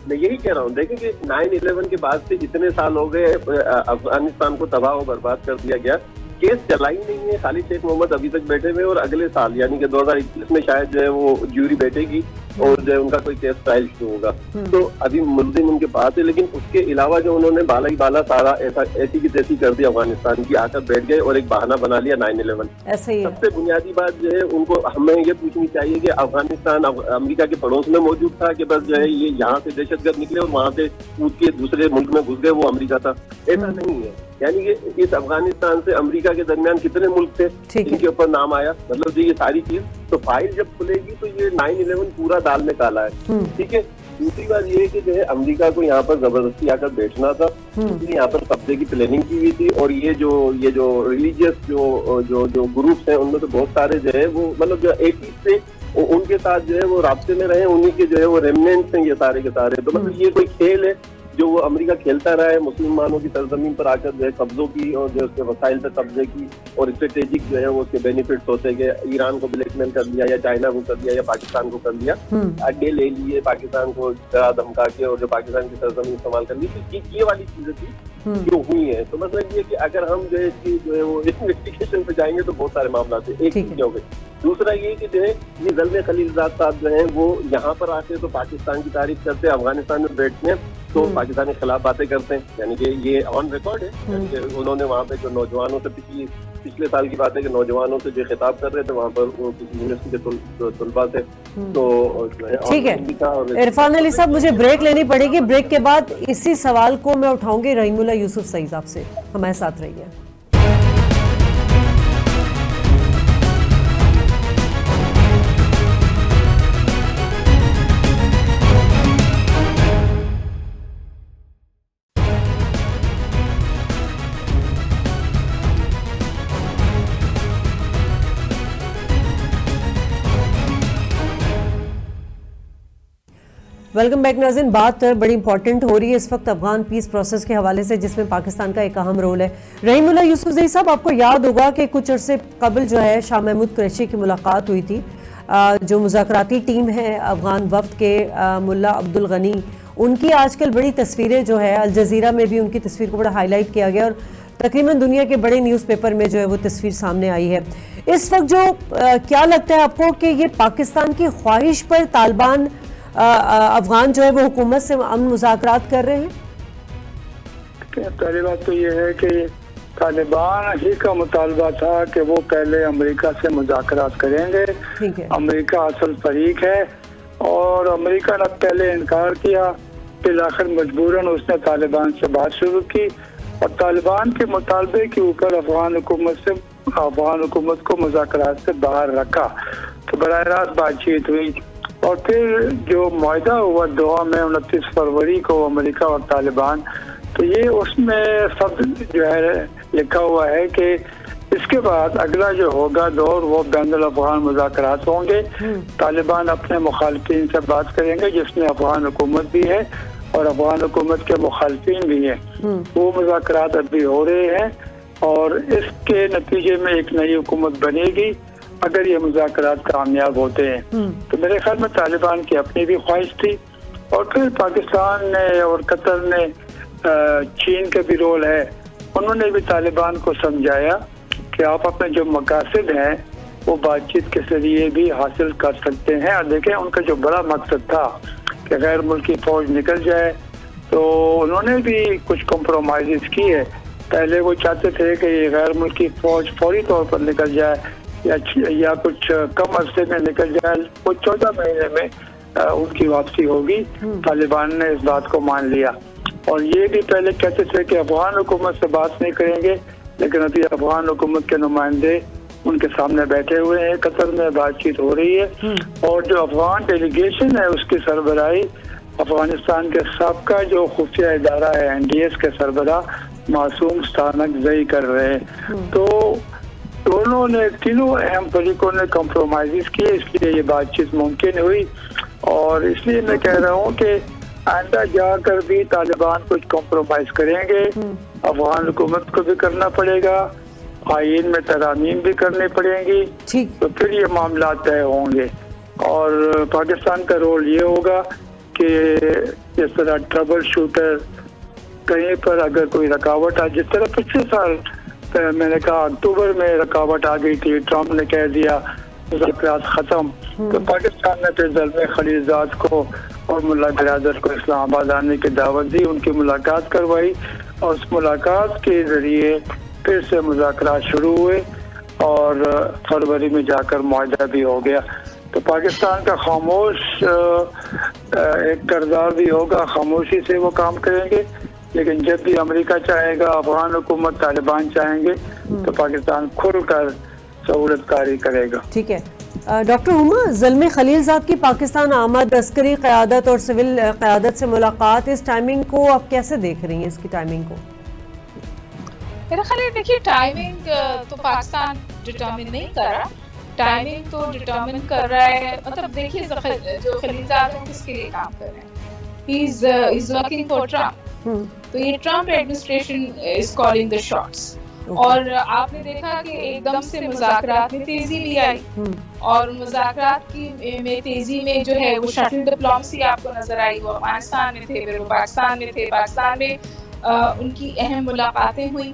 मैं यही कह रहा हूँ, देखिए कि 9/11 के बाद से इतने साल हो गए, अफगानिस्तान को तबाह और बर्बाद कर दिया गया, केस चला ही नहीं है। खालिद शेख मोहम्मद अभी तक बैठे हुए, और अगले साल यानी कि 2021 में शायद जो है वो ज्यूरी बैठेगी और जो है उनका कोई केस ट्रायल शुरू होगा। तो अभी मुल्जिम उनके पास है, लेकिन उसके अलावा जो उन्होंने बाला ही बाला सारा ऐसी की तैसी कर दिया अफगानिस्तान की, आकर बैठ गए और एक बहाना बना लिया 9/11। सबसे बुनियादी बात जो है उनको हमें ये पूछनी चाहिए कि अफगानिस्तान अमेरिका के पड़ोस में मौजूद था कि बस जो है ये यहाँ से दहशतगर्द निकले और वहाँ से कूद के दूसरे मुल्क में घुस गए, वो अमेरिका था? ऐसा नहीं है। यानी कि इस अफगानिस्तान से अमेरिका के दरमियान कितने मुल्क थे जिनके ऊपर नाम आया, मतलब ये सारी चीज तो फाइल जब खुलेगी तो ये 9/11 पूरा दाल में काला है। ठीक है। दूसरी बात ये है कि जो है अमेरिका को यहाँ पर जबरदस्ती आकर बैठना था, इसलिए यहाँ पर कब्जे की प्लानिंग की हुई थी। और ये जो रिलीजियस जो ग्रुप्स हैं उनमें तो बहुत सारे जो है वो मतलब जो 80s से उनके साथ जो है वो राब्ते में रहे, उन्हीं के जो है वो रेमिनेंट्स हैं ये सारे के सारे। तो मतलब ये कोई खेल है जो वो अमेरिका खेलता रहा है, मुसलमानों की सरजमीन पर आकर जो है कब्जों की और जो उसके वसाइल पर कब्जे की, और स्ट्रेटेजिक जो है वो उसके बेनिफिट्स होते कि ईरान को ब्लैकमेल कर लिया या चाइना को कर लिया या पाकिस्तान को कर लिया, अड्डे ले लिए पाकिस्तान को डरा धमका के और जो पाकिस्तान की सरजमीन इस्तेमाल कर ली। तो ये वाली चीजें थी जो हुई है। तो मतलब ये कि अगर हम जो है इसकी जो है वो इन्वेस्टिगेशन पे जाएंगे तो बहुत सारे मामला थे। एक चीज हो गई। दूसरा ये कि जो है ये ज़ल्मे खलीलजाद साहब जो हैं वो यहाँ पर आते तो पाकिस्तान की तारीफ करते हैं, अफगानिस्तान में बैठते हैं तो पाकिस्तान के खिलाफ बातें करते हैं, यानी कि ये ऑन रिकॉर्ड है। यानी कि उन्होंने वहाँ पे जो नौजवानों से पिछले साल की बात है कि नौजवानों से जो खिताब कर रहे थे वहाँ पर वो किसी यूनिवर्सिटी के तलबा से। तो ठीक है इरफान अली साहब, मुझे ब्रेक लेनी पड़ेगी। ब्रेक के बाद इसी सवाल को मैं उठाऊंगी रहीमुल्लाह यूसुफ सईद साहब से। हमारे साथ रहिए। वेलकम बैक नाज़रीन। बात बड़ी इंपॉर्टेंट हो रही है इस वक्त अफगान पीस प्रोसेस के हवाले से, जिसमें पाकिस्तान का एक अहम रोल है। रहीमुल्लाह यूसुफ सईद साहब, आपको याद होगा कि कुछ अरसे कबल जो है शाह महमूद कुरैशी की मुलाकात हुई थी। जो मुज़ाकराती टीम है अफगान वफ्द के मुल्ला अब्दुल गनी, उनकी आजकल बड़ी तस्वीरें जो है अल जज़ीरा में भी उनकी तस्वीर को बड़ा हाईलाइट किया गया और तकरीबन दुनिया के बड़े न्यूज़पेपर में जो है वो तस्वीर सामने आई है। इस वक्त जो क्या लगता है आपको कि ये पाकिस्तान की ख्वाहिश पर तालिबान अफगान जो है वो हुकूमत से अमन मुज़ाकरात कर रहे हैं? पहली बात तो ये है कि तालिबान ही का मुतालबा था कि वो पहले अमेरिका से मुज़ाकरात करेंगे। अमेरिका असल फरीक है और अमेरिका ने पहले इनकार किया, फिर आखिर मजबूरन उसने तालिबान से बात शुरू की और तालिबान के मुतालबे के ऊपर अफगान हुकूमत को मुज़ाकरात से बाहर रखा। तो बराह रास्त बातचीत हुई और फिर जो मुआहदा हुआ दोहा में 29 फरवरी को अमेरिका और तालिबान, तो ये उसमें सब जो है लिखा हुआ है कि इसके बाद अगला जो होगा दौर वो बैनुल अफगान मुज़ाकरात होंगे। तालिबान अपने मुखालिफिन से बात करेंगे जिसमें अफगान हुकूमत भी है और अफगान हुकूमत के मुखालिफिन भी हैं। वो मुज़ाकरात अभी हो रहे हैं और इसके नतीजे में एक नई हुकूमत बनेगी अगर ये मुज़ाकरात कामयाब होते हैं। तो मेरे ख्याल में तालिबान की अपनी भी ख्वाहिश थी और फिर पाकिस्तान ने और कतर ने, चीन का भी रोल है, उन्होंने भी तालिबान को समझाया कि आप अपने जो मकासद हैं वो बातचीत के जरिए भी हासिल कर सकते हैं। और देखें उनका जो बड़ा मकसद था कि गैर मुल्की फौज निकल जाए, तो उन्होंने भी कुछ कॉम्प्रोमाइज़ किए। पहले वो चाहते थे कि ये गैर मुल्की फौज फौरी तौर पर निकल जाए या कुछ कम अरसे में निकल जाए, वो 14 महीने में उनकी वापसी होगी। तालिबान ने इस बात को मान लिया और ये भी पहले कहते थे कि अफगान हुकूमत से बात नहीं करेंगे, लेकिन अभी अफगान हुकूमत के नुमाइंदे उनके सामने बैठे हुए हैं, कतर में बातचीत हो रही है और जो अफगान डेलीगेशन है उसकी सरबराही अफगानिस्तान के साबका जो खुफिया इदारा है NDS के सरबराह मासूम स्थानकज़ई कर रहे हैं। तो दोनों ने, तीनों अहम फरीकों ने कॉम्प्रोमाइज़ किए, इसलिए ये बातचीत मुमकिन हुई। और इसलिए मैं कह रहा हूँ कि आइंदा जाकर भी तालिबान कुछ कॉम्प्रोमाइज़ करेंगे, अफगान हुकूमत को भी करना पड़ेगा, आईन में तरामीम भी करनी पड़ेंगी, तो फिर ये मामला तय होंगे। और पाकिस्तान का रोल ये होगा कि जिस तरह ट्रबल शूटर कहीं पर अगर कोई रुकावट आ, जिस तरह पिछले साल मैंने कहा अक्टूबर में रुकावट आ गई थी, ट्रम्प ने कह दिया मुज़ाकरात ख़त्म, तो पाकिस्तान ने फिर ज़ल्मे खलीलज़ाद को और मुल्ला बिरादर को इस्लामाबाद आने की दावत दी, उनकी मुलाकात करवाई और उस मुलाकात के ज़रिए फिर से मुज़ाकरात शुरू हुए और फरवरी में जाकर मुआहदा भी हो गया। तो पाकिस्तान का खामोश एक किरदार भी होगा, खामोशी से वो काम करेंगे, लेकिन जब भी अमेरिका चाहेगा, अफगान हुकूमत, तालिबान चाहेंगे तो पाकिस्तान खुलकर सहूलतकारी करेगा। ठीक है डॉक्टर हुमा, ज़ल्मे खलीलज़ाद की पाकिस्तान आमद, अस्करी क़यादत और सिविल क़यादत से मुलाकात, इस टाइमिंग को आप कैसे देख रही हैं, इसकी टाइमिंग को? मेरा ख्याल है देखिए टाइमिंग तो पाकिस्तान डिटरमिन नहीं कर रहा, टाइमिंग तो डिटरमिन कर रहा है, मतलब देखिए जो खलीलज़ाद है किसके लिए काम कर रहे हैं, he is working for Trump. तो ये Trump administration is calling the shots. और आपने देखा कि एकदम से मुज़ाकरात में तेजी भी आई और मुज़ाकरात की में तेजी में जो है वो शटल डिप्लोमेसी आपको नजर आई। वो अफगानिस्तान में थे, फिर वो पाकिस्तान में थे, पाकिस्तान में उनकी अहम मुलाकातें हुई।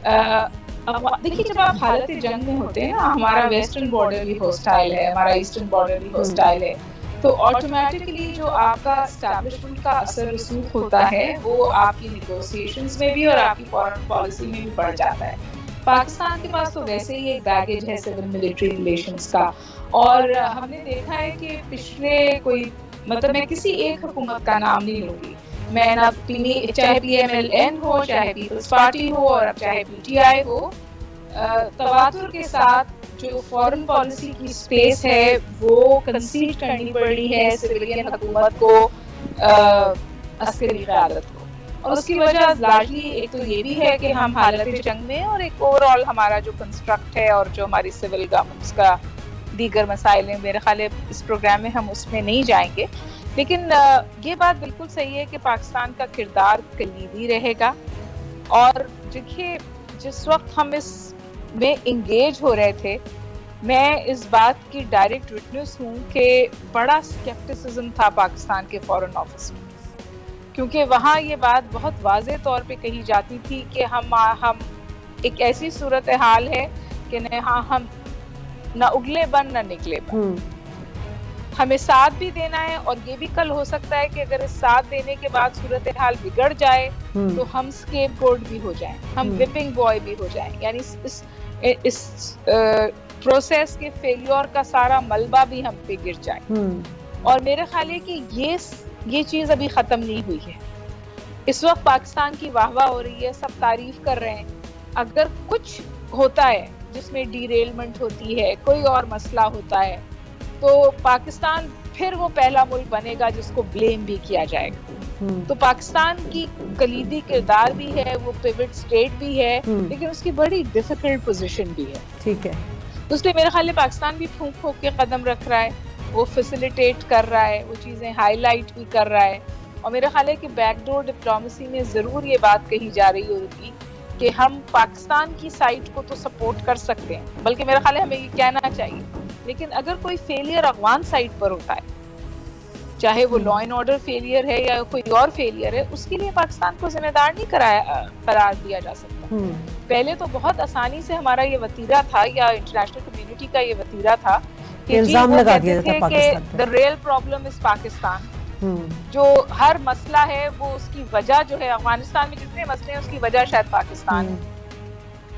देखिए जब आप हालत जंग में होते हैं ना, हमारा वेस्टर्न बॉर्डर भी हॉस्टाइल है, हमारा ईस्टर्न बॉर्डर भी हॉस्टाइल है, तो ऑटोमेटिकली जो आपका एस्टैब्लिशमेंट का असर रसूख होता है वो आपकी नेगोशिएशंस में भी और आपकी फॉरेन पॉलिसी में भी बढ़ जाता है। पाकिस्तान के पास तो वैसे ही एक बैगेज है सिविल मिलिट्री रिलेशंस का, और हमने देखा है कि पिछले कोई, मतलब मैं किसी एक हुकूमत का नाम नहीं लूंगी, मैं ना चाहे PMLN हो, चाहे पीपल्स पार्टी हो और अब चाहे PTI हो, तवातुर के साथ जो फॉरेन पॉलिसी की स्पेस है वो कंसीड करनी पड़ रही है सिविलियन हुकूमत को, अस्करी क़यादत को। और उसकी वजह लार्जली एक तो ये भी है कि हम हालत जंग में, और एक ओवरऑल हमारा जो कंस्ट्रक्ट है और जो हमारी सिविल गवर्नमेंट्स का दीगर मसाइल हैं, मेरे ख्याल है इस प्रोग्राम में हम उसमें नहीं जाएंगे। लेकिन ये बात बिल्कुल सही है कि पाकिस्तान का किरदार कलीदी रहेगा। और देखिए जिस वक्त हम इस में इंगेज हो रहे थे, मैं इस बात की डायरेक्ट विटनेस हूँ कि बड़ा स्केप्टिसिज्म था पाकिस्तान के फॉरेन ऑफिस में, क्योंकि वहाँ ये बात बहुत वाज़ेह तौर पे कही जाती थी कि हम एक ऐसी सूरत हाल है कि हम ना उगले बन ना निकले बन, हमें साथ भी देना है, और ये भी कल हो सकता है कि अगर इस साथ देने के बाद सूरत हाल बिगड़ जाए तो हम स्केपगोट भी हो जाएं, हम विपिंग बॉय भी हो जाएं, यानी इस प्रोसेस के फेलियर का सारा मलबा भी हम पे गिर जाए। और मेरे ख्याल है कि ये चीज़ अभी ख़त्म नहीं हुई है। इस वक्त पाकिस्तान की वाहवाह हो रही है, सब तारीफ कर रहे हैं। अगर कुछ होता है जिसमें डीरेलमेंट होती है, कोई और मसला होता है, तो पाकिस्तान फिर वो पहला मुल्क बनेगा जिसको ब्लेम भी किया जाएगा। तो पाकिस्तान की कलीदी किरदार भी है, वो पिवट स्टेट भी है, लेकिन उसकी बड़ी डिफिकल्ट पोजीशन भी है। ठीक है, तो इसलिए मेरे ख्याल में पाकिस्तान भी फूंक फूंक के कदम रख रहा है, वो फैसिलिटेट कर रहा है, वो चीज़ें हाईलाइट भी कर रहा है। और मेरा ख्याल है कि बैकडोर डिप्लोमेसी में ज़रूर ये बात कही जा रही होगी कि हम पाकिस्तान की साइड को तो सपोर्ट कर सकते हैं, बल्कि मेरा ख्याल है हमें ये कहना चाहिए, लेकिन अगर कोई फेलियर अफगान साइड पर होता है, चाहे वो लॉ एंड ऑर्डर फेलियर है या कोई और फेलियर है, उसके लिए पाकिस्तान को जिम्मेदार नहीं करार दिया जा सकता। पहले तो बहुत आसानी से हमारा ये वतीरा था या इंटरनेशनल कम्युनिटी का ये वतीरा था कि इल्जाम लगा दिया जाता पाकिस्तान पे। The real problem is Pakistan. जो हर मसला है वो उसकी वजह जो है, अफगानिस्तान में जितने मसले हैं उसकी वजह शायद पाकिस्तान है।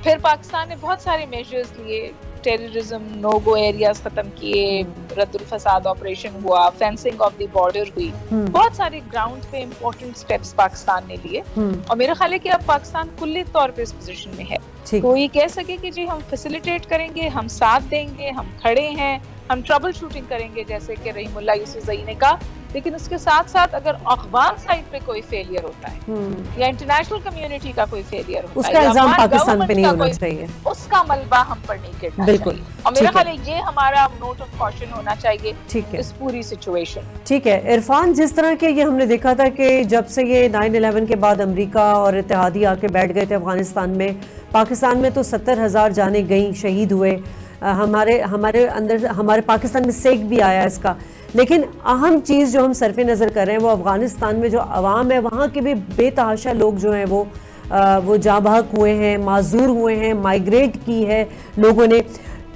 फिर पाकिस्तान ने बहुत सारे मेजर्स लिए, टेररिज्म, नो गो एरियाज खत्म किए, रद्दुल फसाद ऑपरेशन हुआ, फेंसिंग ऑफ द बॉर्डर हुई, बहुत सारे ग्राउंड पे इम्पोर्टेंट स्टेप्स पाकिस्तान ने लिए। और मेरा ख्याल है कि अब पाकिस्तान कुल्ली तौर पे इस पोजीशन में है, कोई कह सके कि जी हम फैसिलिटेट करेंगे, हम साथ देंगे, हम खड़े हैं, हम ट्रबल शूटिंग करेंगे जैसे कि रहीमुल्लाह यूसुफजई ने कहा, लेकिन उसके साथ साथ अगर अफगान साइड पे कोई फेलियर होता है या इंटरनेशनल कम्युनिटी का कोई फेलियर होता है, उसका इल्जाम पाकिस्तान पे नहीं होना चाहिए, उसका मलबा हम पर नहीं गिरना चाहिए। और मेरा ख्याल है ये हमारा नोट ऑफ कॉशन होना चाहिए इस पूरी सिचुएशन। ठीक है इरफान, जिस तरह के ये हमने देखा था कि जब से ये 9/11 के बाद अमेरिका और इत्तेहादी आके बैठ गए थे अफगानिस्तान में, पाकिस्तान में तो 70,000 जाने गई, शहीद हुए, हमारे अंदर हमारे पाकिस्तान में सेक भी आया इसका। लेकिन अहम चीज़ जो हम सरफे नज़र कर रहे हैं वो अफ़गानिस्तान में जो अवाम है, वहाँ के भी बेतहाशा लोग जो हैं वो जाँ बहक हुए हैं, माजूर हुए हैं, माइग्रेट की है लोगों ने।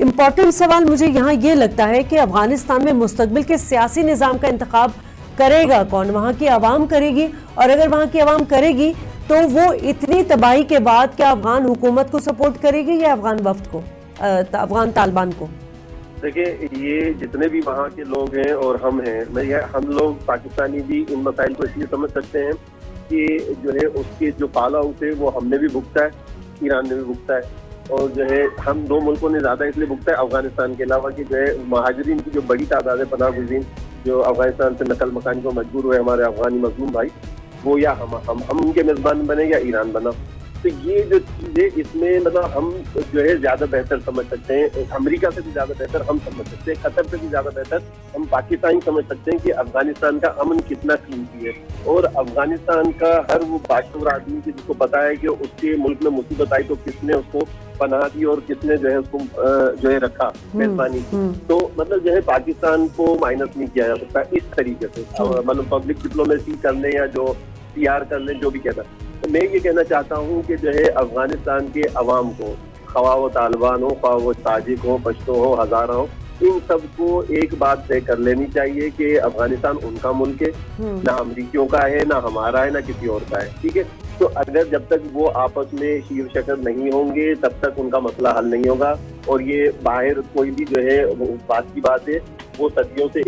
इम्पॉर्टेंट सवाल मुझे यहाँ ये लगता है कि अफ़गानिस्तान में मुस्तकबिल के सियासी निज़ाम का इंतखाब करेगा कौन? वहाँ की आवाम करेगी, और अगर वहाँ की आवाम करेगी तो वो इतनी तबाही के बाद क्या अफ़गान हुकूमत को सपोर्ट करेगी या अफ़गान वफ्द को, अफ़गान तालिबान को? देखिए, ये जितने भी वहाँ के लोग हैं और हम हैं, हम लोग पाकिस्तानी भी इन मसाइल को इसलिए समझ सकते हैं कि जो है उसके जो पाला उसे वो हमने भी भुगता है, ईरान ने भी भुगता है, और जो है हम दो मुल्कों ने ज़्यादा इसलिए भुगता है अफगानिस्तान के अलावा कि जो है महाजरीन की जो बड़ी तादाद है, पनाह गुज़ीन जो अफगानिस्तान से नकल मकानी को मजबूर हुए हमारे अफगानी मजलूम भाई, वो या हम उनके मेज़बान बने या ईरान बना। तो ये जो चीज़ है इसमें मतलब हम जो है ज़्यादा बेहतर समझ सकते हैं, अमेरिका से भी ज़्यादा बेहतर हम समझ सकते हैं, कतर से भी ज़्यादा बेहतर हम पाकिस्तानी समझ सकते हैं कि अफगानिस्तान का अमन कितना कीमती है। और अफगानिस्तान का हर वो बाशूर आदमी की जिसको पता है कि उसके मुल्क में मुसीबत आई तो किसने उसको पनाह दी और किसने जो है उसको जो है रखा मेजबानी। तो मतलब जो है पाकिस्तान को माइनस नहीं किया जा सकता इस तरीके से, मतलब पब्लिक डिप्लोमेसी कर ले या जो PR कर ले, जो भी कहना। तो मैं ये कहना चाहता हूँ कि जो है अफगानिस्तान के अवाम को, ख्वाह वो तालिबान हो, ख्वाह वो ताजिक हो, पश्तो हो, हज़ारा हो, इन सबको एक बात तय कर लेनी चाहिए कि अफगानिस्तान उनका मुल्क है, ना अमरीकियों का है, ना हमारा है, ना किसी और का है। ठीक है, तो अगर जब तक वो आपस में शीर शकर नहीं होंगे तब तक उनका मसला हल नहीं होगा। और ये बाहर कोई भी जो है बात की बात है, वो सदियों से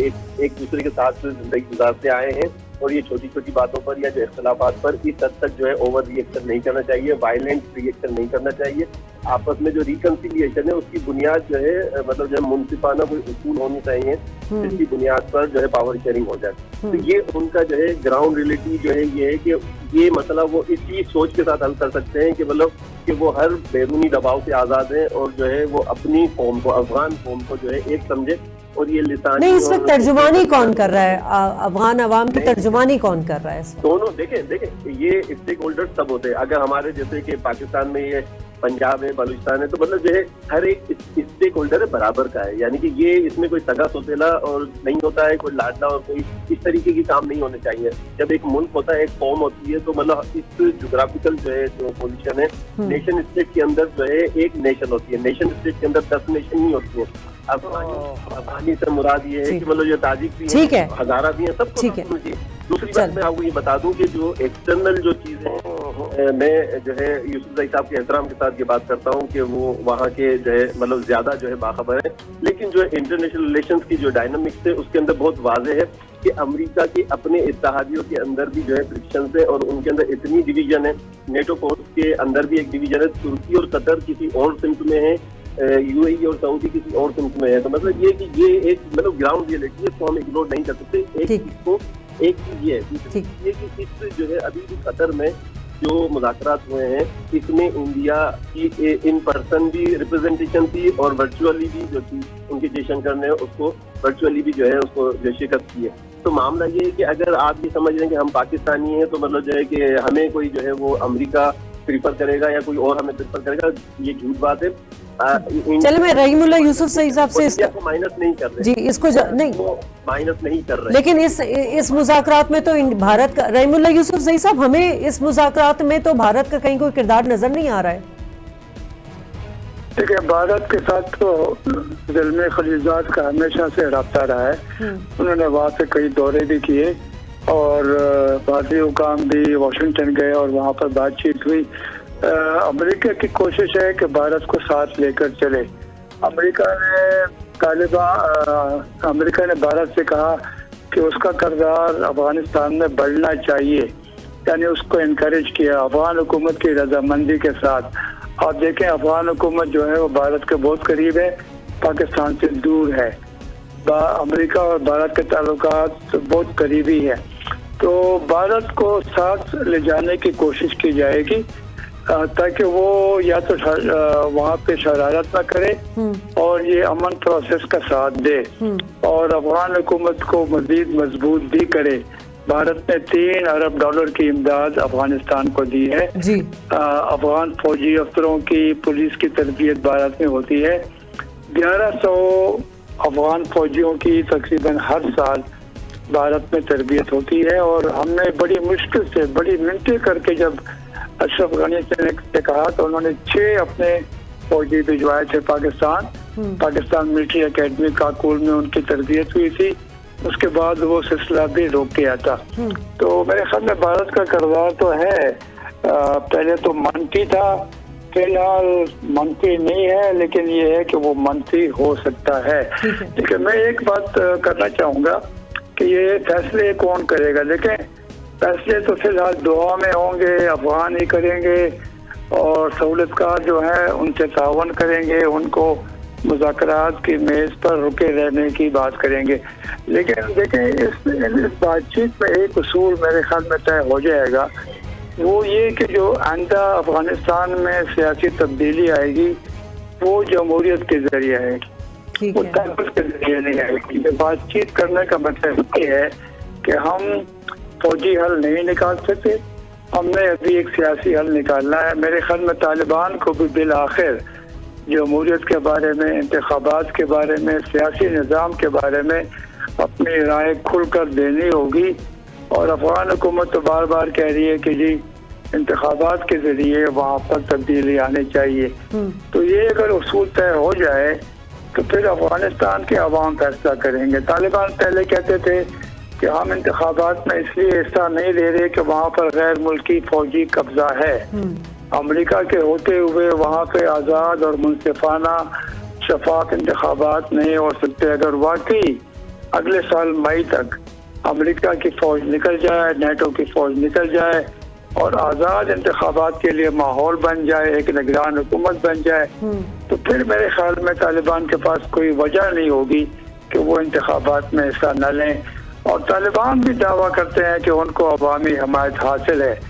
एक दूसरे के साथ जिंदगी गुजारते आए हैं, और ये छोटी छोटी बातों पर या जो इख्तलाफात पर इस हद तक जो है ओवर रिएक्शन नहीं करना चाहिए, वायलेंट रिएक्शन नहीं करना चाहिए। आपस में जो रिकन्सिलिएशन है उसकी बुनियाद जो है मतलब जो है मुनसिफाना कोई उसूल होनी चाहिए जिसकी बुनियाद पर जो है पावर शेयरिंग हो जाए। तो ये उनका जो है ग्राउंड रियलिटी जो है ये है कि ये मतलब वो इसी सोच के साथ हल कर सकते हैं कि मतलब कि वो हर बैरूनी दबाव से आज़ाद हैं और जो है वो अपनी कौम को, अफगान कौम को जो है एक समझे। और ये लिसानी नहीं, इस वक्त तर्जुमानी कौन कर रहा है? अफगान अवाम की तर्जुमानी कौन कर रहा है? दोनों देखें ये स्टेक होल्डर सब होते हैं। अगर हमारे जैसे कि पाकिस्तान में ये पंजाब है, बलूचिस्तान है, तो मतलब जो है हर एक स्टेक होल्डर है बराबर का है, यानी कि ये इसमें कोई सगा सौतेला और नहीं होता है, कोई लाडला और कोई इस तरीके की काम नहीं होने चाहिए। जब एक मुल्क होता है, एक कौम होती है, तो मतलब इस जोग्राफिकल जो है जो पोजीशन है, नेशन स्टेट के अंदर जो है एक नेशन होती है, नेशन स्टेट के अंदर 10 नेशन नहीं होती है। अफगानी से मुराद ये है कि मतलब ये ताजिक भी है, हज़ारा भी है, सबको। दूसरी बात मैं आपको ये बता दूं कि जो एक्सटर्नल जो चीजें मैं जो है यूसुफ ज़ई साहब के एहतराम के साथ ये बात करता हूँ कि वो वहाँ के जो है मतलब ज्यादा जो है बाखबर है, लेकिन जो इंटरनेशनल रिलेशंस की जो डायनामिक्स है उसके अंदर बहुत वाज़ेह है कि अमेरिका के अपने इत्तेहादियों के अंदर भी जो है फ्रिक्शंस है और उनके अंदर इतनी डिवीजन है। नेटो फोर्स के अंदर भी एक डिवीजन है, तुर्की और कतर किसी और सिम्त में है, यूएई और सऊदी किसी और सिम्त में है। तो मतलब ये कि ये एक मतलब ग्राउंड रियलिटी है, इसको हम इग्नोर नहीं कर सकते। एक चीज ये है, दूसरी ये कि इस जो है अभी भी कतर में जो मुज़ाकरात हुए हैं इसमें इंडिया की इन पर्सन भी रिप्रेजेंटेशन थी और वर्चुअली भी जो थी उनके जयशंकर ने उसको वर्चुअली भी जो है उसको जो शिरकत की है। तो मामला ये है कि अगर आप ये समझ रहे हैं कि हम पाकिस्तानी हैं तो मतलब जो है कि हमें कोई जो है वो अमेरिका प्रीफर करेगा या कोई और हमें प्रीफर करेगा, ये झूठ बात है। चलिए मैं रहीमुल्लाह यूसुफ सही साहब से माइनस नहीं कर रहे जी, इसको नहीं माइनस नहीं कर रहे, लेकिन इस मुज़ाकरात में तो भारत का, रहीमुल्लाह यूसुफ सही साहब, हमें इस मुज़ाकरात में तो भारत का कहीं कोई किरदार नजर नहीं आ रहा है। देखिए, भारत के साथ तो ज़िल्मे खलीजात का हमेशा से रब्ता रहा है। उन्होंने वहाँ पे कई दौरे भी किए और भारतीय हुकाम भी वाशिंगटन गए और वहाँ पर बातचीत हुई। अमेरिका की कोशिश है कि भारत को साथ लेकर चले। अमेरिका ने भारत से कहा कि उसका किरदार अफगानिस्तान में बढ़ना चाहिए, यानी उसको इनकरेज किया अफगान हुकूमत की रजामंदी के साथ। आप देखें, अफगान हुकूमत जो है वो भारत के बहुत करीब है, पाकिस्तान से दूर है। अमेरिका और भारत के ताल्लुकात बहुत करीबी है, तो भारत को साथ ले जाने की कोशिश की जाएगी ताकि वो या तो वहाँ पे शरारत न करे और ये अमन प्रोसेस का साथ दे और अफगान हुकूमत को मजीद मजबूत भी करे। भारत ने $3 अरब की इमदाद अफगानिस्तान को दी है। अफगान फौजी अफसरों की पुलिस की तरबियत भारत में होती है। 1100 अफगान फौजियों की तकरीबन हर साल भारत में तरबियत होती है और हमने बड़ी मुश्किल से बड़ी मिन्नतें करके जब अशरफ गनी से कहा तो उन्होंने 6 अपने फौजी भिजवाए थे पाकिस्तान मिलिट्री एकेडमी काकुल में उनकी तरबियत हुई थी। उसके बाद वो सिलसिला भी रोक गया था। तो मेरे ख्याल में भारत का किरदार तो है, पहले तो मंत्री था, फिलहाल मंत्री नहीं है, लेकिन ये है कि वो मंत्री हो सकता है। लेकिन मैं एक बात करना चाहूँगा कि ये फैसले कौन करेगा। देखें, फैसले तो फिलहाल दुआ में होंगे, अफगान ही करेंगे और सहूलतकार जो है उनसे तावन करेंगे, उनको मुज़ाकरात की मेज़ पर रुके रहने की बात करेंगे। लेकिन देखें, इस बातचीत में एक उसूल मेरे ख्याल में तय हो जाएगा, वो ये कि जो आइंदा अफगानिस्तान में सियासी तब्दीली आएगी वो जमहूरियत के जरिए आएगी, वो ताकत के जरिए नहीं आएगी। बातचीत करने का मतलब ये है कि हम फौजी हल नहीं निकाल सकते, हमने अभी एक सियासी हल निकालना है। मेरे ख्याल में तालिबान को भी बिल आखिर जमहूरियत के बारे में, इंतखाबात के बारे में, सियासी निज़ाम के बारे में अपनी राय खुलकर देनी होगी। और अफगान हुकूमत तो बार बार कह रही है कि जी इंतखाबात के जरिए वहाँ पर तब्दीली आनी चाहिए। तो ये अगर उसूल तय हो जाए तो फिर अफगानिस्तान के अवाम फैसला करेंगे। तालिबान पहले कहते थे कि हम इंतखाबात में इसलिए हिस्सा नहीं ले रहे कि वहाँ पर गैर मुल्की फौजी कब्जा है। अमेरिका के होते हुए वहाँ पे आज़ाद और मुनसिफाना शफाफ इंतखाबात नहीं हो सकते। अगर वाकई अगले साल मई तक अमेरिका की फौज निकल जाए, नेटो की फौज निकल जाए और आज़ाद इंतखाबात के लिए माहौल बन जाए, एक निगरान हुकूमत बन जाए, तो फिर मेरे ख्याल में तालिबान के पास कोई वजह नहीं होगी कि वो इंतखाबात में हिस्सा न लें। और तालिबान भी दावा करते हैं कि उनको अवामी हमायत हासिल है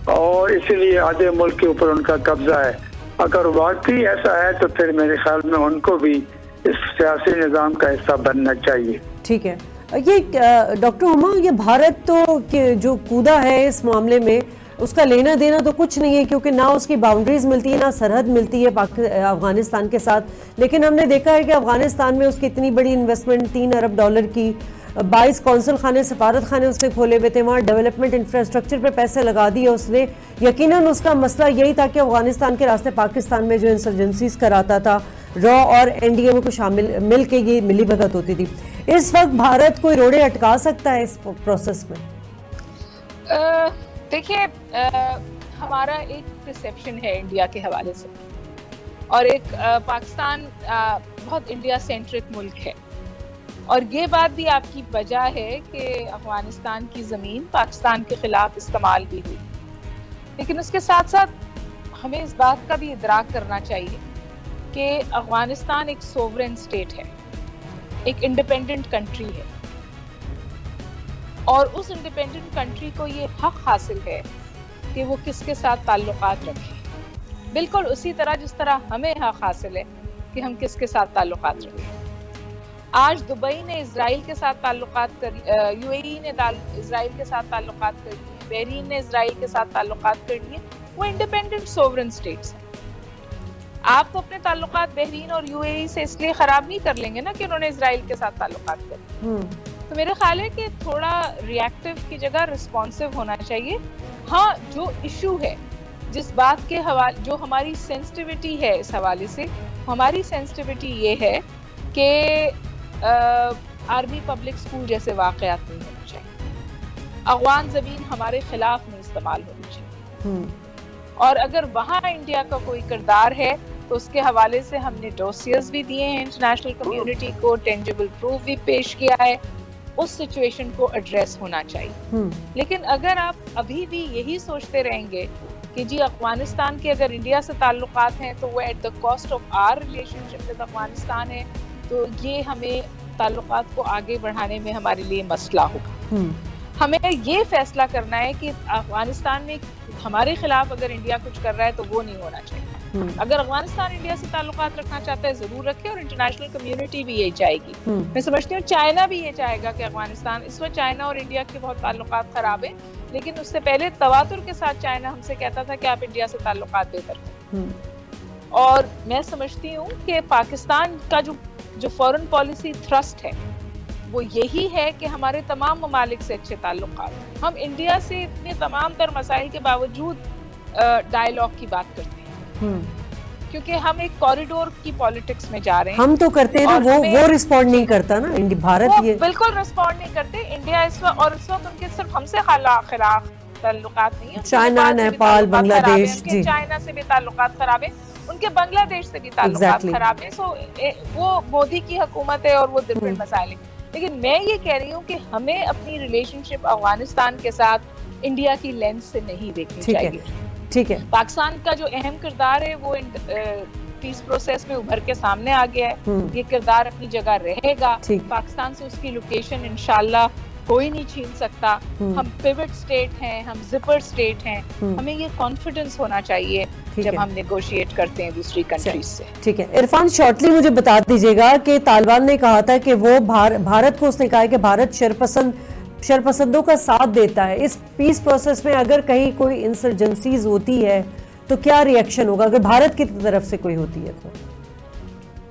और इसीलिए आधे मुल्क के ऊपर उनका कब्जा है। अगर वाकई ऐसा है तो फिर मेरे ख्याल में उनको भी इस सियासी निज़ाम का हिस्सा बनना चाहिए। ठीक है, ये डॉक्टर हुमा, ये भारत तो जो कूदा है इस मामले में उसका लेना देना तो कुछ नहीं है, क्योंकि ना उसकी बाउंड्रीज मिलती है ना सरहद मिलती है अफगानिस्तान के साथ। लेकिन हमने देखा है कि अफगानिस्तान में उसकी इतनी बड़ी इन्वेस्टमेंट $3 अरब की, 22 कौंसल खाने, सफारत खाने उसने खोले हुए थे, वहाँ डेवलपमेंट इंफ्रास्ट्रक्चर पे पैसे लगा दिए उसने। यकीनन उसका मसला यही था कि अफगानिस्तान के रास्ते पाकिस्तान में जो इंसर्जेंसीज कराता था, रॉ और एनडीएमए को शामिल मिल के ये मिली भगत होती थी। इस वक्त भारत कोई रोड़े अटका सकता है इस प्रोसेस में? देखिए, हमारा एक परसेप्शन है इंडिया के हवाले से, और एक पाकिस्तान बहुत इंडिया सेंट्रिक मुल्क है, और ये बात भी आपकी वजह है कि अफगानिस्तान की ज़मीन पाकिस्तान के खिलाफ इस्तेमाल भी हुई। लेकिन उसके साथ साथ हमें इस बात का भी इदराक करना चाहिए कि अफगानिस्तान एक सोवरेन स्टेट है, एक इंडिपेंडेंट कंट्री है, और उस इंडिपेंडेंट कंट्री को ये हक हासिल है कि वो किसके साथ ताल्लुकात रखे, बिल्कुल उसी तरह जिस तरह हमें हक हासिल है कि हम किसके साथ ताल्लुकात रखें। आज दुबई ने इजराइल के साथ ताल्लुकात कर, यूएई ने इजराइल के साथ ताल्लुकात कर लिए, बहरीन ने इजराइल के साथ ताल्लुकात कर लिए, वो इंडिपेंडेंट सोवरेन स्टेट्स हैं। आप तो अपने ताल्लुकात बहरीन और यूएई से इसलिए खराब नहीं कर लेंगे ना कि उन्होंने इजराइल के साथ ताल्लुकात कर। तो मेरा ख्याल है कि थोड़ा रिएक्टिव की जगह रिस्पॉन्सिव होना चाहिए। हाँ, जो इशू है, जिस बात के हवाले, जो हमारी सेंसिटिविटी है इस हवाले से, हमारी सेंसिटिविटी ये है कि आर्मी पब्लिक स्कूल जैसे वाक़यात नहीं होने चाहिए, अफ़गान ज़मीन हमारे खिलाफ नहीं इस्तेमाल होनी चाहिए, और अगर वहाँ इंडिया का कोई किरदार है तो उसके हवाले से हमने डोसियर्स भी दिए हैं इंटरनेशनल कम्युनिटी को, टेंजिबल प्रूफ भी पेश किया है, उस सिचुएशन को एड्रेस होना चाहिए। लेकिन अगर आप अभी भी यही सोचते रहेंगे कि जी अफगानिस्तान के अगर इंडिया से ताल्लुकात हैं तो वो at the cost of our relationship with Afghanistan है, तो ये हमें ताल्लुकात को आगे बढ़ाने में हमारे लिए मसला होगा। हमें ये फैसला करना है कि अफगानिस्तान में हमारे खिलाफ अगर इंडिया कुछ कर रहा है तो वो नहीं होना चाहिए। अगर अफगानिस्तान इंडिया से ताल्लुकात रखना चाहता है जरूर रखे, और इंटरनेशनल कम्युनिटी भी यही चाहेगी। मैं समझती हूँ चाइना भी ये चाहेगा कि अफगानिस्तान, इस वक्त चाइना और इंडिया के बहुत ताल्लुकात खराब है, लेकिन उससे पहले तवातुर के साथ चाइना हमसे कहता था कि आप इंडिया से ताल्लुकात बेहतर करें। और मैं समझती हूँ कि पाकिस्तान का जो फॉरेन पॉलिसी थ्रस्ट है वो यही है कि हमारे तमाम ममालिक से अच्छे ताल्लुकात। हम इंडिया से इतने तमाम तर मसाइल के बावजूद डायलॉग की बात करते हैं, क्योंकि हम एक कॉरिडोर की पॉलिटिक्स में जा रहे हैं। हम तो करते हैं ना, वो रिस्पॉन्ड नहीं करता ना भारत, ये बिल्कुल रिस्पॉन्ड नहीं करते। इंडिया इस वक्त उनके सिर्फ हमसे खिलाफ ताल्लुकात नहीं है, चाइना, नेपाल, बांग्लादेश, जी चाइना से भी ताल्लुकात खराब है, उनके बांग्लादेश से भी ताल्लुकात खराब है। सो वो मोदी की हुकूमत है और वो डिफरेंट मसाइल है। लेकिन मैं ये कह रही हूँ कि हमें अपनी रिलेशनशिप अफगानिस्तान के साथ इंडिया की लेंस से नहीं देखनी चाहिए। ठीक है, पाकिस्तान का जो अहम किरदार है वो पीस प्रोसेस में उभर के सामने आ गया है, ये किरदार अपनी जगह रहेगा। पाकिस्तान से उसकी लोकेशन इंशाल्लाह कोई नहीं छीन सकता। हम पिवट स्टेट हैं, हम जिपर स्टेट हैं, हमें ये कॉन्फिडेंस होना चाहिए जब हम नेगोशिएट करते हैं दूसरी कंट्रीज से। ठीक है इरफान, शॉर्टली मुझे बता दीजिएगा कि तालिबान ने कहा था कि वो भारत को, उसने कहा है कि भारत शरपसंदों का साथ देता है इस पीस प्रोसेस में। अगर कहीं कोई इंसर्जेंसीज होती है तो क्या रिएक्शन होगा अगर भारत की तरफ से कोई होती है तो?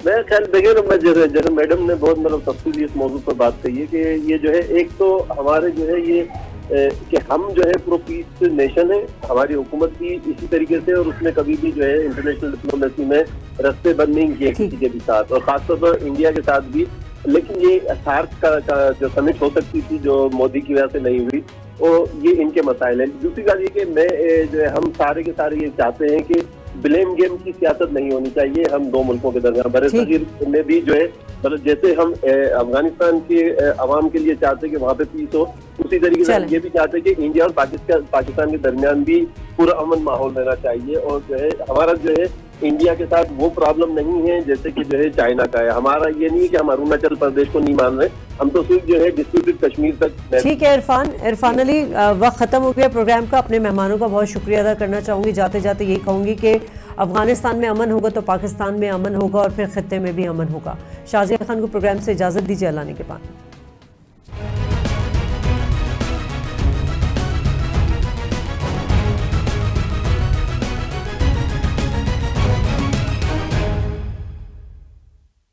मैं ख्याल देखिए, जैसे मैडम ने बहुत मतलब तफसीली इस मौजूद पर बात कही है कि ये जो है, एक तो हमारे जो है ये कि हम जो है प्रो पीस नेशन है, हमारी हुकूमत की इसी तरीके से, और उसने कभी भी जो है इंटरनेशनल डिप्लोमेसी में रास्ते बंद नहीं किए किसी के भी साथ, और खासतौर पर इंडिया के साथ भी। लेकिन ये सार्क का जो समिट हो सकती थी जो मोदी की वजह से नहीं हुई, और ये इनके मसाइल हैं। दूसरी बात ये कि मैं जो है, हम सारे के सारे ये चाहते हैं कि ब्लेम गेम की सियासत नहीं होनी चाहिए हम दो मुल्कों के दरमियान। बरसगीर में भी जो है, मतलब जैसे हम अफगानिस्तान के अवाम के लिए चाहते हैं कि वहाँ पे पीस हो, उसी तरीके से ये भी चाहते हैं कि इंडिया और पाकिस्तान के दरमियान भी पूरा अमन माहौल रहना चाहिए। और जो है हमारा जो है इंडिया के साथ वो प्रॉब्लम नहीं है जैसे कि जो है चाइना का है। हमारा ये नहीं है कि हम अरुणाचल प्रदेश को नहीं मान रहे, हम तो सिर्फ जो है डिस्प्यूटेड कश्मीर तक। ठीक है इरफान अली, वक्त खत्म हो गया प्रोग्राम का। अपने मेहमानों का बहुत शुक्रिया अदा करना चाहूंगी। जाते जाते यही कहूंगी कि अफगानिस्तान में अमन होगा तो पाकिस्तान में अमन होगा और फिर खित्ते में भी अमन होगा। शाजिया खान को प्रोग्राम से इजाजत दीजिए। अल्लाह ने के पास।